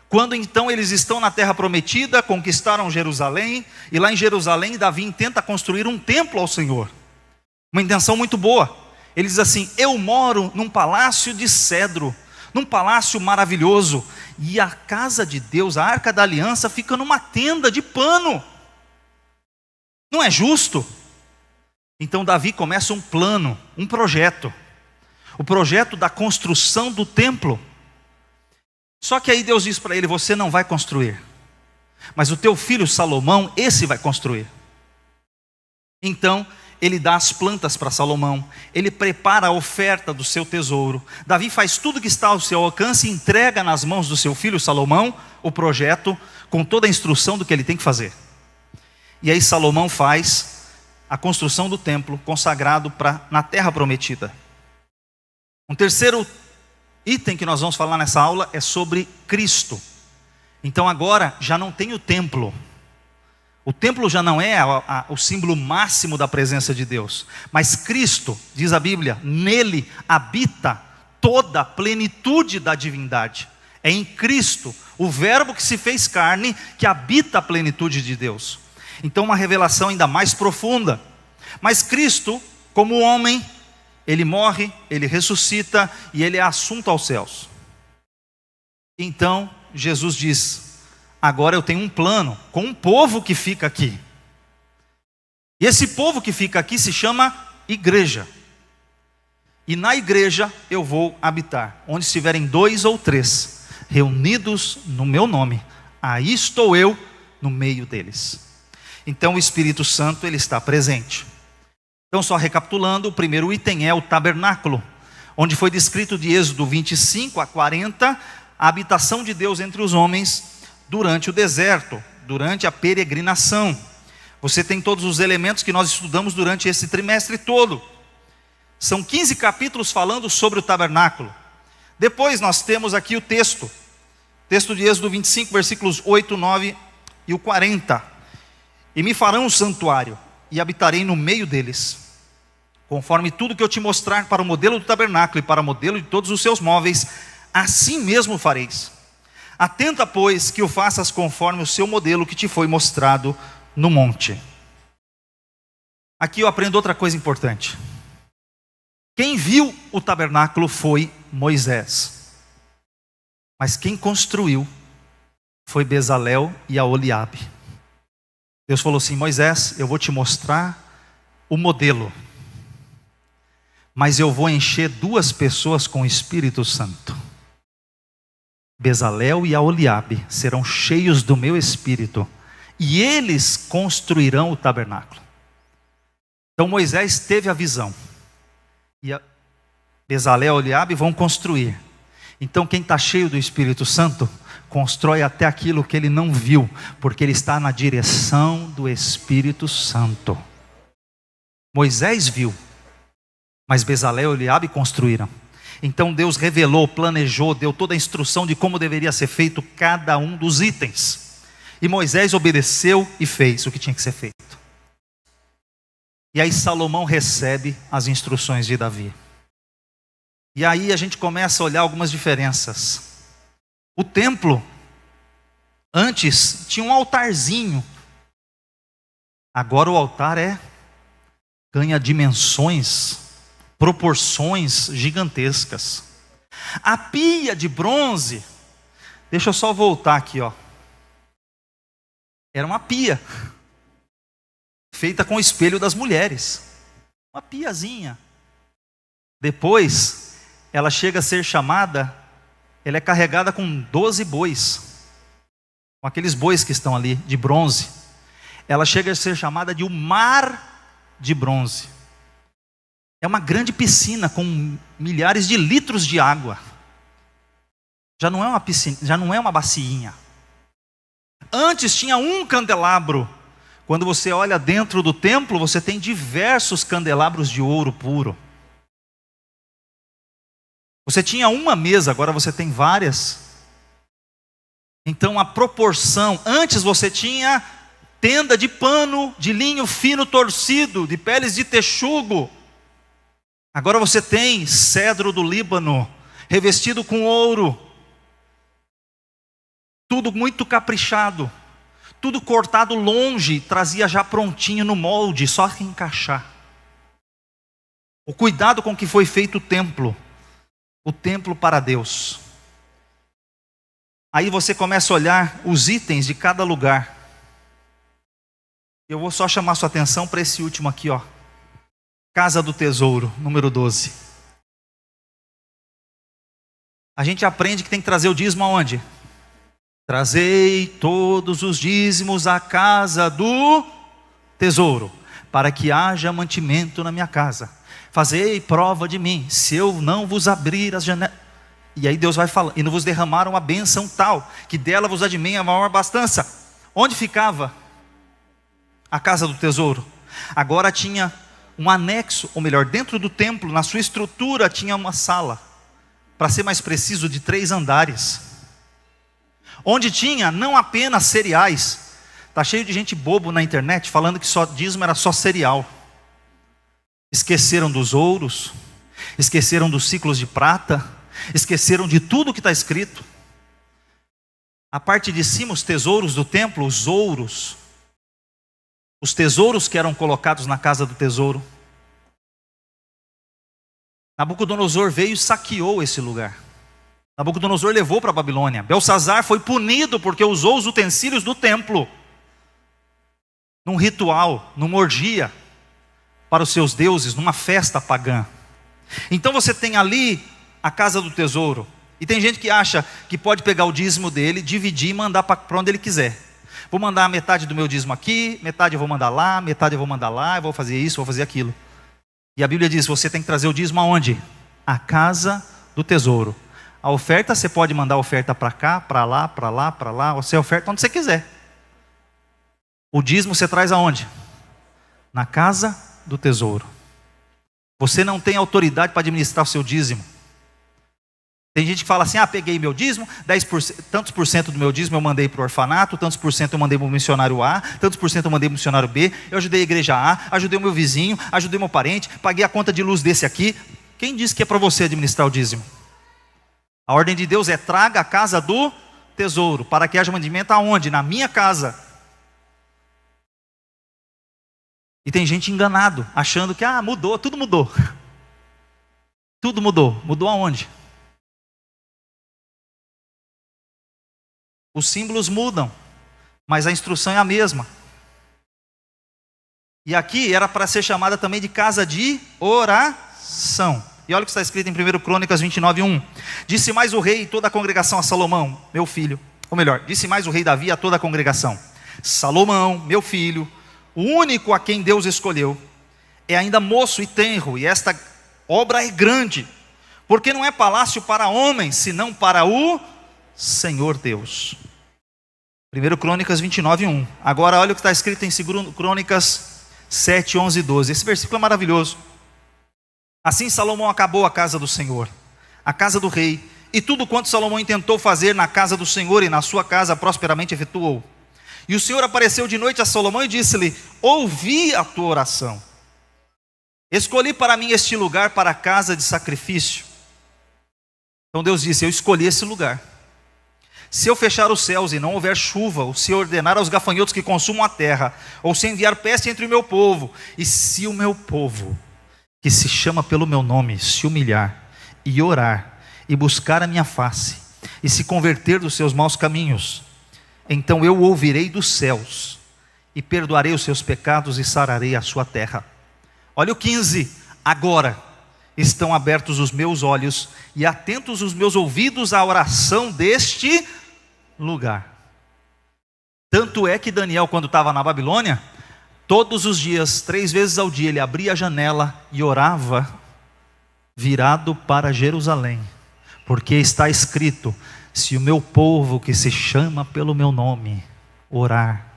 Quando então eles estão na terra prometida, conquistaram Jerusalém, e lá em Jerusalém Davi intenta construir um templo ao Senhor. Uma intenção muito boa. Ele diz assim: eu moro num palácio de cedro, num palácio maravilhoso, e a casa de Deus, a arca da aliança, fica numa tenda de pano. Não é justo? Então Davi começa um plano, um projeto. O projeto da construção do templo. Só que aí Deus diz para ele: você não vai construir, mas o teu filho Salomão, esse vai construir. Então ele dá as plantas para Salomão, ele prepara a oferta do seu tesouro. Davi faz tudo que está ao seu alcance e entrega nas mãos do seu filho Salomão o projeto, com toda a instrução do que ele tem que fazer. E aí Salomão faz a construção do templo consagrado na terra prometida. Um terceiro item que nós vamos falar nessa aula é sobre Cristo. Então agora já não tem o templo. O templo já não é o símbolo máximo da presença de Deus. Mas Cristo, diz a Bíblia, nele habita toda a plenitude da divindade. É em Cristo, o verbo que se fez carne, que habita a plenitude de Deus. Então uma revelação ainda mais profunda. Mas Cristo, como homem, ele morre, ele ressuscita e ele é assunto aos céus. Então Jesus diz: agora eu tenho um plano com um povo que fica aqui. E esse povo que fica aqui se chama igreja. E na igreja eu vou habitar. Onde estiverem 2 ou 3 reunidos no meu nome, aí estou eu no meio deles. Então o Espírito Santo, ele está presente. Então, só recapitulando, o primeiro item é o tabernáculo, onde foi descrito de Êxodo 25 a 40, a habitação de Deus entre os homens durante o deserto, durante a peregrinação. Você tem todos os elementos que nós estudamos durante esse trimestre todo. São 15 capítulos falando sobre o tabernáculo. Depois nós temos aqui o texto de Êxodo 25, versículos 8, 9 e o 40. E me farão um santuário, e habitarei no meio deles, conforme tudo que eu te mostrar para o modelo do tabernáculo e para o modelo de todos os seus móveis, assim mesmo fareis. Atenta, pois, que o faças conforme o seu modelo que te foi mostrado no monte. Aqui eu aprendo outra coisa importante. Quem viu o tabernáculo foi Moisés, mas quem construiu foi Bezalel e Aholiabe. Deus falou assim: Moisés, eu vou te mostrar o modelo, mas eu vou encher 2 pessoas com o Espírito Santo. Bezalel e Aholiabe serão cheios do meu Espírito, e eles construirão o tabernáculo. Então Moisés teve a visão, e Bezalel e Aholiabe vão construir. Então quem está cheio do Espírito Santo constrói até aquilo que ele não viu, porque ele está na direção do Espírito Santo. Moisés viu, mas Bezalel e Aholiabe construíram. Então Deus revelou, planejou, deu toda a instrução de como deveria ser feito cada um dos itens. E Moisés obedeceu e fez o que tinha que ser feito. E aí Salomão recebe as instruções de Davi. E aí a gente começa a olhar algumas diferenças. O templo, antes, tinha um altarzinho. Agora o altar ganha dimensões, proporções gigantescas. A pia de bronze, deixa eu só voltar aqui, ó. Era uma pia, feita com o espelho das mulheres. Uma piazinha. Depois, ela chega a ser chamada, ela é carregada com 12 bois. Com aqueles bois que estão ali, de bronze. Ela chega a ser chamada de o mar de bronze. É uma grande piscina com milhares de litros de água. Já não é uma piscina, já não é uma baciinha. Antes tinha um candelabro. Quando você olha dentro do templo, você tem diversos candelabros de ouro puro. Você tinha uma mesa, agora você tem várias. Então a proporção, antes você tinha tenda de pano, de linho fino torcido, de peles de texugo. Agora você tem cedro do Líbano, revestido com ouro. Tudo muito caprichado. Tudo cortado longe, trazia já prontinho no molde, só que encaixar. O cuidado com que foi feito o templo para Deus. Aí você começa a olhar os itens de cada lugar. Eu vou só chamar sua atenção para esse último aqui, ó. Casa do Tesouro, número 12. A gente aprende que tem que trazer o dízimo aonde? Trazei todos os dízimos à casa do tesouro, para que haja mantimento na minha casa. Fazei prova de mim, se eu não vos abrir as janelas. E aí Deus vai falando, e não vos derramaram a bênção tal, que dela vos admém a maior abastança. Onde ficava a casa do tesouro? Agora tinha um anexo, ou melhor, dentro do templo, na sua estrutura, tinha uma sala, para ser mais preciso, de 3 andares. Onde tinha não apenas cereais. Está cheio de gente bobo na internet falando que só dízimo era só cereal. Esqueceram dos ouros, esqueceram dos ciclos de prata, esqueceram de tudo que está escrito. A parte de cima, os tesouros do templo, os ouros, os tesouros que eram colocados na casa do tesouro. Nabucodonosor veio e saqueou esse lugar. Nabucodonosor levou para a Babilônia. Belsazar foi punido porque usou os utensílios do templo num ritual, numa orgia para os seus deuses, numa festa pagã. Então você tem ali a casa do tesouro. E tem gente que acha que pode pegar o dízimo dele, dividir e mandar para onde ele quiser. Vou mandar metade do meu dízimo aqui, metade eu vou mandar lá, metade eu vou mandar lá, eu vou fazer isso, vou fazer aquilo. E a Bíblia diz, você tem que trazer o dízimo aonde? A casa do tesouro. A oferta, você pode mandar a oferta para cá, para lá, para lá, para lá, você oferta onde você quiser. O dízimo você traz aonde? Na casa do tesouro. Você não tem autoridade para administrar o seu dízimo. Tem gente que fala assim, peguei meu dízimo, 10%, tantos por cento do meu dízimo eu mandei para o orfanato, tantos por cento eu mandei para o missionário A, tantos por cento eu mandei para o missionário B, eu ajudei a igreja A, ajudei o meu vizinho, ajudei meu parente, paguei a conta de luz desse aqui. Quem disse que é para você administrar o dízimo? A ordem de Deus é traga a casa do tesouro, para que haja mandamento aonde? Na minha casa. E tem gente enganado, achando que mudou, tudo mudou. Tudo mudou, mudou aonde? Os símbolos mudam, mas a instrução é a mesma. E aqui era para ser chamada também de casa de oração. E olha o que está escrito em 1 Crônicas 29:1. Disse mais o rei e toda a congregação a Salomão, meu filho. Ou melhor, disse mais o rei Davi a toda a congregação: Salomão, meu filho, o único a quem Deus escolheu, é ainda moço e tenro, e esta obra é grande, porque não é palácio para homens, senão para o Senhor Deus. 1 Crônicas 29:1. Agora olha o que está escrito em 2 Crônicas 7, 11 e 12. Esse versículo é maravilhoso. Assim Salomão acabou a casa do Senhor, a casa do rei, e tudo quanto Salomão intentou fazer na casa do Senhor e na sua casa prosperamente efetuou. E o Senhor apareceu de noite a Salomão e disse-lhe: ouvi a tua oração, escolhi para mim este lugar para a casa de sacrifício. Então Deus disse: eu escolhi esse lugar. Se eu fechar os céus e não houver chuva, ou se ordenar aos gafanhotos que consumam a terra, ou se enviar peste entre o meu povo, e se o meu povo, que se chama pelo meu nome, se humilhar e orar, e buscar a minha face, e se converter dos seus maus caminhos, então eu ouvirei dos céus, e perdoarei os seus pecados, e sararei a sua terra. Olha o 15, agora estão abertos os meus olhos, e atentos os meus ouvidos à oração deste lugar. Tanto é que Daniel, quando estava na Babilônia, todos os dias, 3 vezes ao dia, ele abria a janela e orava, virado para Jerusalém, porque está escrito: se o meu povo que se chama pelo meu nome orar,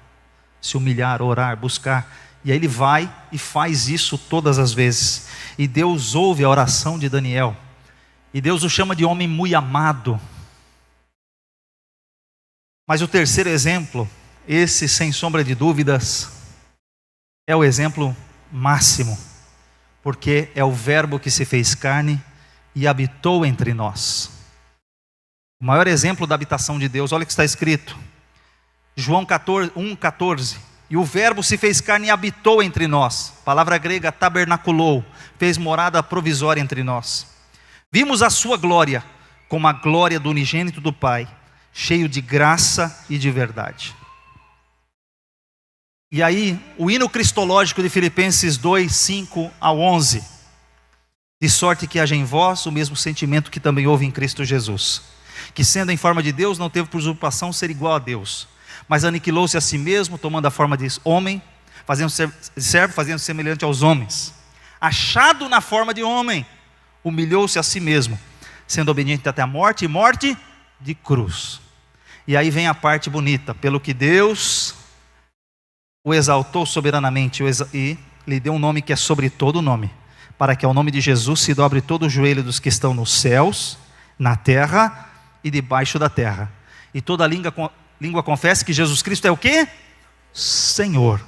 se humilhar, orar, buscar. E aí ele vai e faz isso todas as vezes. E Deus ouve a oração de Daniel. E Deus o chama de homem muito amado. Mas o terceiro exemplo, esse sem sombra de dúvidas, é o exemplo máximo. Porque é o verbo que se fez carne e habitou entre nós. O maior exemplo da habitação de Deus, olha o que está escrito. João 1,14. E o verbo se fez carne e habitou entre nós. Palavra grega tabernaculou, fez morada provisória entre nós. Vimos a sua glória, como a glória do unigênito do Pai, cheio de graça e de verdade. E aí, o hino cristológico de Filipenses 2, 5 ao 11. De sorte que haja em vós o mesmo sentimento que também houve em Cristo Jesus, que sendo em forma de Deus, não teve por usurpação ser igual a Deus, mas aniquilou-se a si mesmo, tomando a forma de homem, fazendo semelhante aos homens. Achado na forma de homem, humilhou-se a si mesmo, sendo obediente até a morte, e morte de cruz. E aí vem a parte bonita: pelo que Deus o exaltou soberanamente e lhe deu um nome que é sobre todo nome, para que ao nome de Jesus se dobre todo o joelho dos que estão nos céus, na terra e debaixo da terra, e toda língua confesse que Jesus Cristo é o quê? Senhor,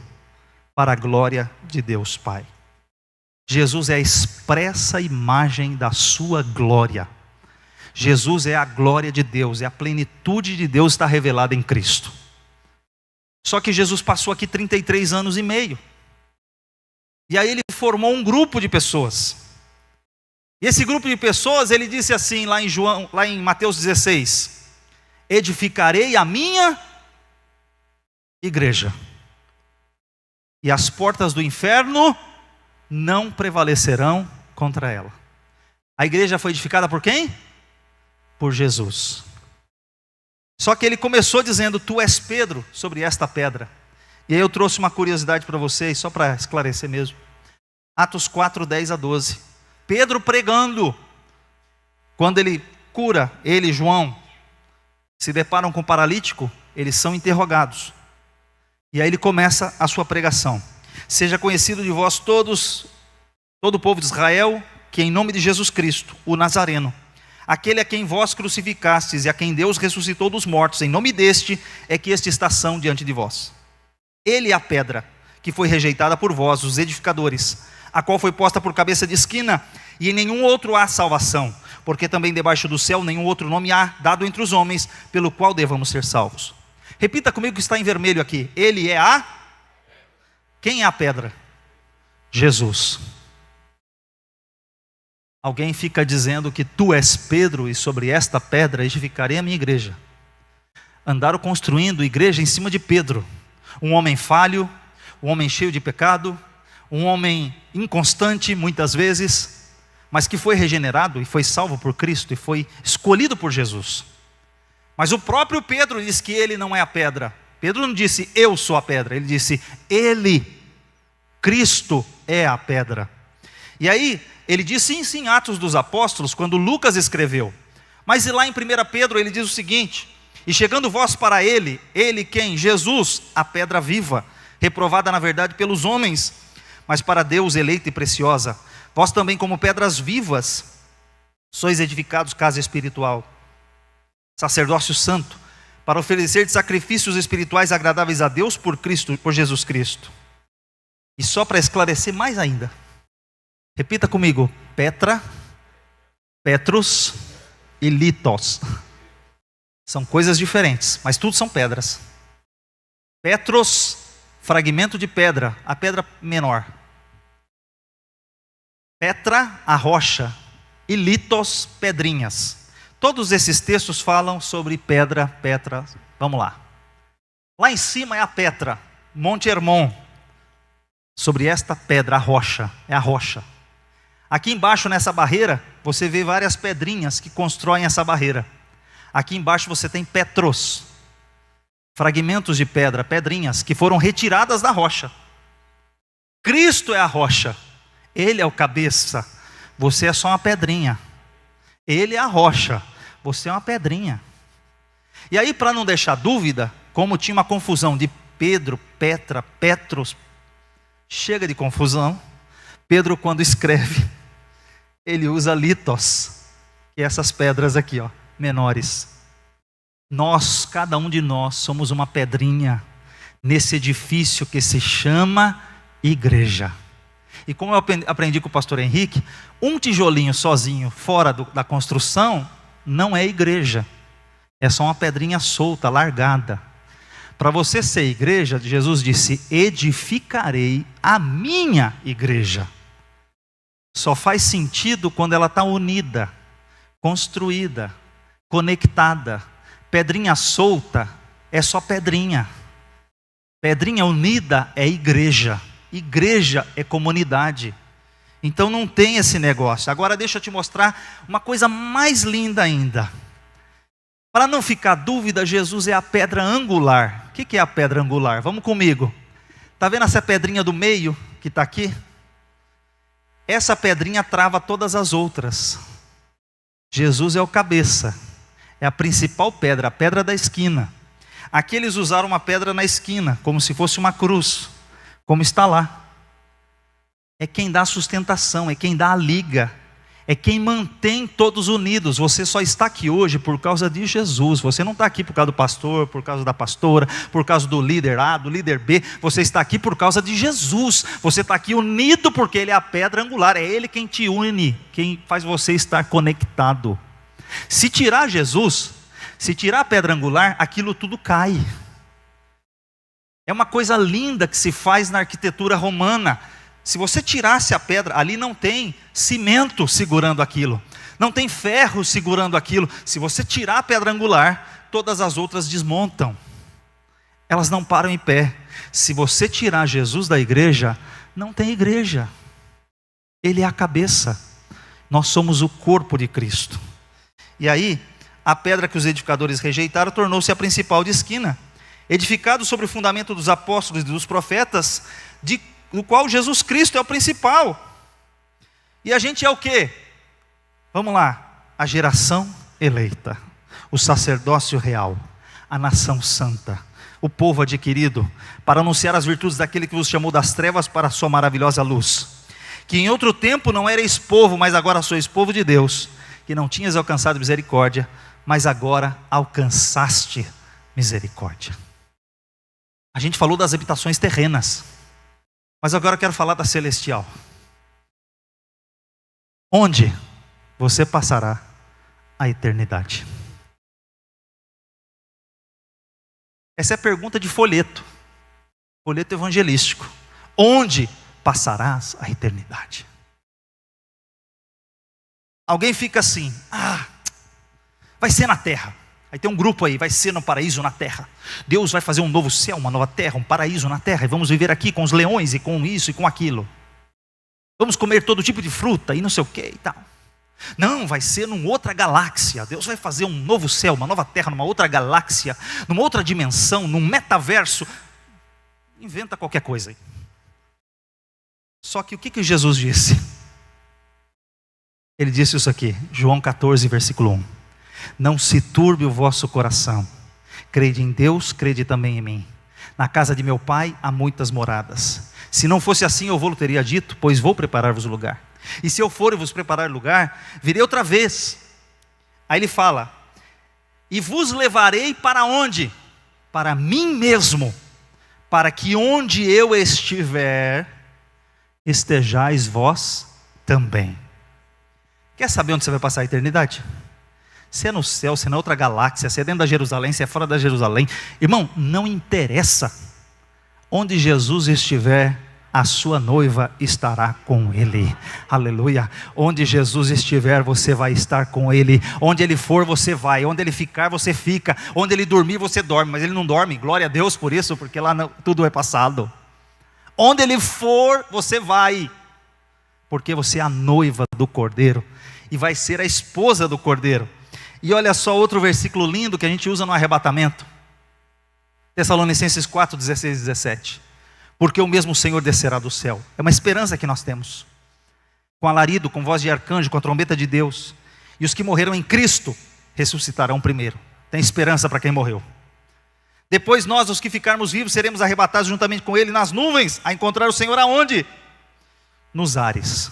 para a glória de Deus Pai. Jesus é a expressa imagem da sua glória. Jesus é a glória de Deus, é a plenitude de Deus está revelada em Cristo. Só que Jesus passou aqui 33 anos e meio. E aí ele formou um grupo de pessoas. E esse grupo de pessoas, ele disse assim lá em Mateus 16: edificarei a minha igreja, e as portas do inferno não prevalecerão contra ela. A igreja foi edificada por quem? Por Jesus. Só que ele começou dizendo: tu és Pedro sobre esta pedra. E aí eu trouxe uma curiosidade para vocês, só para esclarecer mesmo. Atos 4, 10 a 12. Pedro pregando. Quando ele cura, ele e João se deparam com o paralítico, eles são interrogados. E aí ele começa a sua pregação: seja conhecido de vós todos, todo o povo de Israel, que em nome de Jesus Cristo, o Nazareno, aquele a quem vós crucificastes e a quem Deus ressuscitou dos mortos, em nome deste é que esta estação diante de vós. Ele é a pedra que foi rejeitada por vós, os edificadores, a qual foi posta por cabeça de esquina, e em nenhum outro há salvação, porque também debaixo do céu nenhum outro nome há dado entre os homens, pelo qual devamos ser salvos. Repita comigo que está em vermelho aqui: ele é a... Quem é a pedra? Jesus. Alguém fica dizendo que tu és Pedro e sobre esta pedra edificarei a minha igreja. Andaram construindo igreja em cima de Pedro, um homem falho, um homem cheio de pecado, um homem inconstante muitas vezes, mas que foi regenerado e foi salvo por Cristo e foi escolhido por Jesus. Mas o próprio Pedro diz que ele não é a pedra. Pedro não disse eu sou a pedra, ele disse ele, Cristo é a pedra. E aí ele diz sim em Atos dos Apóstolos, quando Lucas escreveu. Mas lá em 1 Pedro ele diz o seguinte: e chegando vós para ele quem? Jesus, a pedra viva, reprovada na verdade pelos homens, mas para Deus eleita e preciosa. Vós também como pedras vivas, sois edificados casa espiritual, sacerdócio santo, para oferecer sacrifícios espirituais agradáveis a Deus por Cristo, por Jesus Cristo. E só para esclarecer mais ainda, repita comigo: Petra, Petrus e Litos. São coisas diferentes, mas tudo são pedras. Petros, fragmento de pedra, a pedra menor. Petra, a rocha. E Litos, pedrinhas. Todos esses textos falam sobre pedra, Petra. Vamos lá. Lá em cima é a Petra, Monte Hermon. Sobre esta pedra, a rocha, é a rocha. Aqui embaixo nessa barreira, você vê várias pedrinhas que constroem essa barreira. Aqui embaixo você tem Petros, fragmentos de pedra, pedrinhas que foram retiradas da rocha. Cristo é a rocha, Ele é o cabeça, você é só uma pedrinha. Ele é a rocha, você é uma pedrinha. E aí, para não deixar dúvida, como tinha uma confusão de Pedro, Petra, Petros, chega de confusão. Pedro, quando escreve, ele usa litos, que é essas pedras aqui, ó, menores. Nós, cada um de nós, somos uma pedrinha nesse edifício que se chama igreja. E como eu aprendi com o pastor Henrique, um tijolinho sozinho, fora da construção, não é igreja. É só uma pedrinha solta, largada. Para você ser igreja, Jesus disse: edificarei a minha igreja. Só faz sentido quando ela está unida, construída, conectada. Pedrinha solta é só pedrinha. Pedrinha unida é igreja. Igreja é comunidade. Então não tem esse negócio. Agora deixa eu te mostrar uma coisa mais linda ainda. Para não ficar dúvida, Jesus é a pedra angular. O que é a pedra angular? Vamos comigo. Está vendo essa pedrinha do meio que está aqui? Essa pedrinha trava todas as outras. Jesus é o cabeça. É a principal pedra, a pedra da esquina. Aqui eles usaram uma pedra na esquina, como se fosse uma cruz, como está lá. É quem dá a sustentação, é quem dá a liga, é quem mantém todos unidos. Você só está aqui hoje por causa de Jesus. Você não está aqui por causa do pastor, por causa da pastora, por causa do líder A, do líder B. Você está aqui por causa de Jesus. Você está aqui unido porque Ele é a pedra angular. É Ele quem te une, quem faz você estar conectado. Se tirar Jesus, se tirar a pedra angular, aquilo tudo cai. É uma coisa linda que se faz na arquitetura romana. Se você tirasse a pedra, ali não tem cimento segurando aquilo, não tem ferro segurando aquilo. Se você tirar a pedra angular, todas as outras desmontam, elas não param em pé. Se você tirar Jesus da igreja, não tem igreja. Ele é a cabeça, nós somos o corpo de Cristo. E aí, a pedra que os edificadores rejeitaram tornou-se a principal de esquina, edificado sobre o fundamento dos apóstolos e dos profetas, do qual Jesus Cristo é o principal. E a gente é o quê? Vamos lá, a geração eleita, o sacerdócio real, a nação santa, o povo adquirido, para anunciar as virtudes daquele que vos chamou das trevas para a sua maravilhosa luz, que em outro tempo não erais povo, mas agora sois povo de Deus, que não tinhas alcançado misericórdia, mas agora alcançaste misericórdia. A gente falou das habitações terrenas, mas agora eu quero falar da celestial, onde você passará a eternidade. Essa é a pergunta de folheto evangelístico. Onde passarás a eternidade? Alguém fica assim, vai ser na terra. Aí tem um grupo aí, vai ser no paraíso na terra. Deus vai fazer um novo céu, uma nova terra, um paraíso na terra. E vamos viver aqui com os leões e com isso e com aquilo. Vamos comer todo tipo de fruta e não sei o que e tal. Não, vai ser numa outra galáxia. Deus vai fazer um novo céu, uma nova terra, numa outra galáxia, numa outra dimensão, num metaverso. Inventa qualquer coisa aí. Só que o que Jesus disse? Ele disse isso aqui, João 14, versículo 1. Não se turbe o vosso coração. Crede em Deus, crede também em mim. Na casa de meu pai há muitas moradas. Se não fosse assim, eu vou-lhe teria dito, pois vou preparar-vos lugar. E se eu for e vos preparar lugar, virei outra vez. Aí ele fala, e vos levarei para onde? Para mim mesmo, para que onde eu estiver, estejais vós também. Quer saber onde você vai passar a eternidade? Se é no céu, se é na outra galáxia, se é dentro da Jerusalém, se é fora da Jerusalém. Irmão, não interessa. Onde Jesus estiver, a sua noiva estará com ele. Aleluia. Onde Jesus estiver, você vai estar com ele. Onde ele for, você vai. Onde ele ficar, você fica. Onde ele dormir, você dorme. Mas ele não dorme. Glória a Deus por isso, porque lá tudo é passado. Onde ele for, você vai. Porque você é a noiva do Cordeiro. E vai ser a esposa do Cordeiro. E olha só outro versículo lindo que a gente usa no arrebatamento. Tessalonicenses 4, 16 e 17. Porque o mesmo Senhor descerá do céu. É uma esperança que nós temos. Com alarido, com voz de arcanjo, com a trombeta de Deus. E os que morreram em Cristo ressuscitarão primeiro. Tem esperança para quem morreu. Depois nós, os que ficarmos vivos, seremos arrebatados juntamente com Ele nas nuvens, a encontrar o Senhor aonde? Nos ares.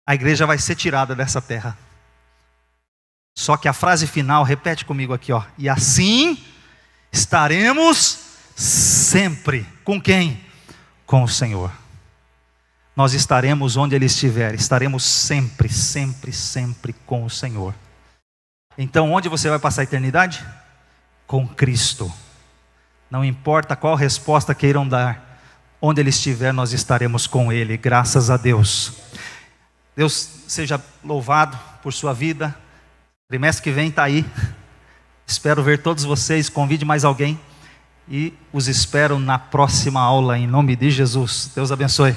A igreja vai ser tirada dessa terra. Só que a frase final, repete comigo aqui, ó. E assim estaremos sempre. Com quem? Com o Senhor. Nós estaremos onde Ele estiver. Estaremos sempre, sempre, sempre com o Senhor. Então onde você vai passar a eternidade? Com Cristo. Não importa qual resposta queiram dar. Onde Ele estiver, nós estaremos com Ele. Graças a Deus. Deus seja louvado por sua vida. Trimestre que vem está aí. Espero ver todos vocês. Convide mais alguém. E os espero na próxima aula, em nome de Jesus. Deus abençoe.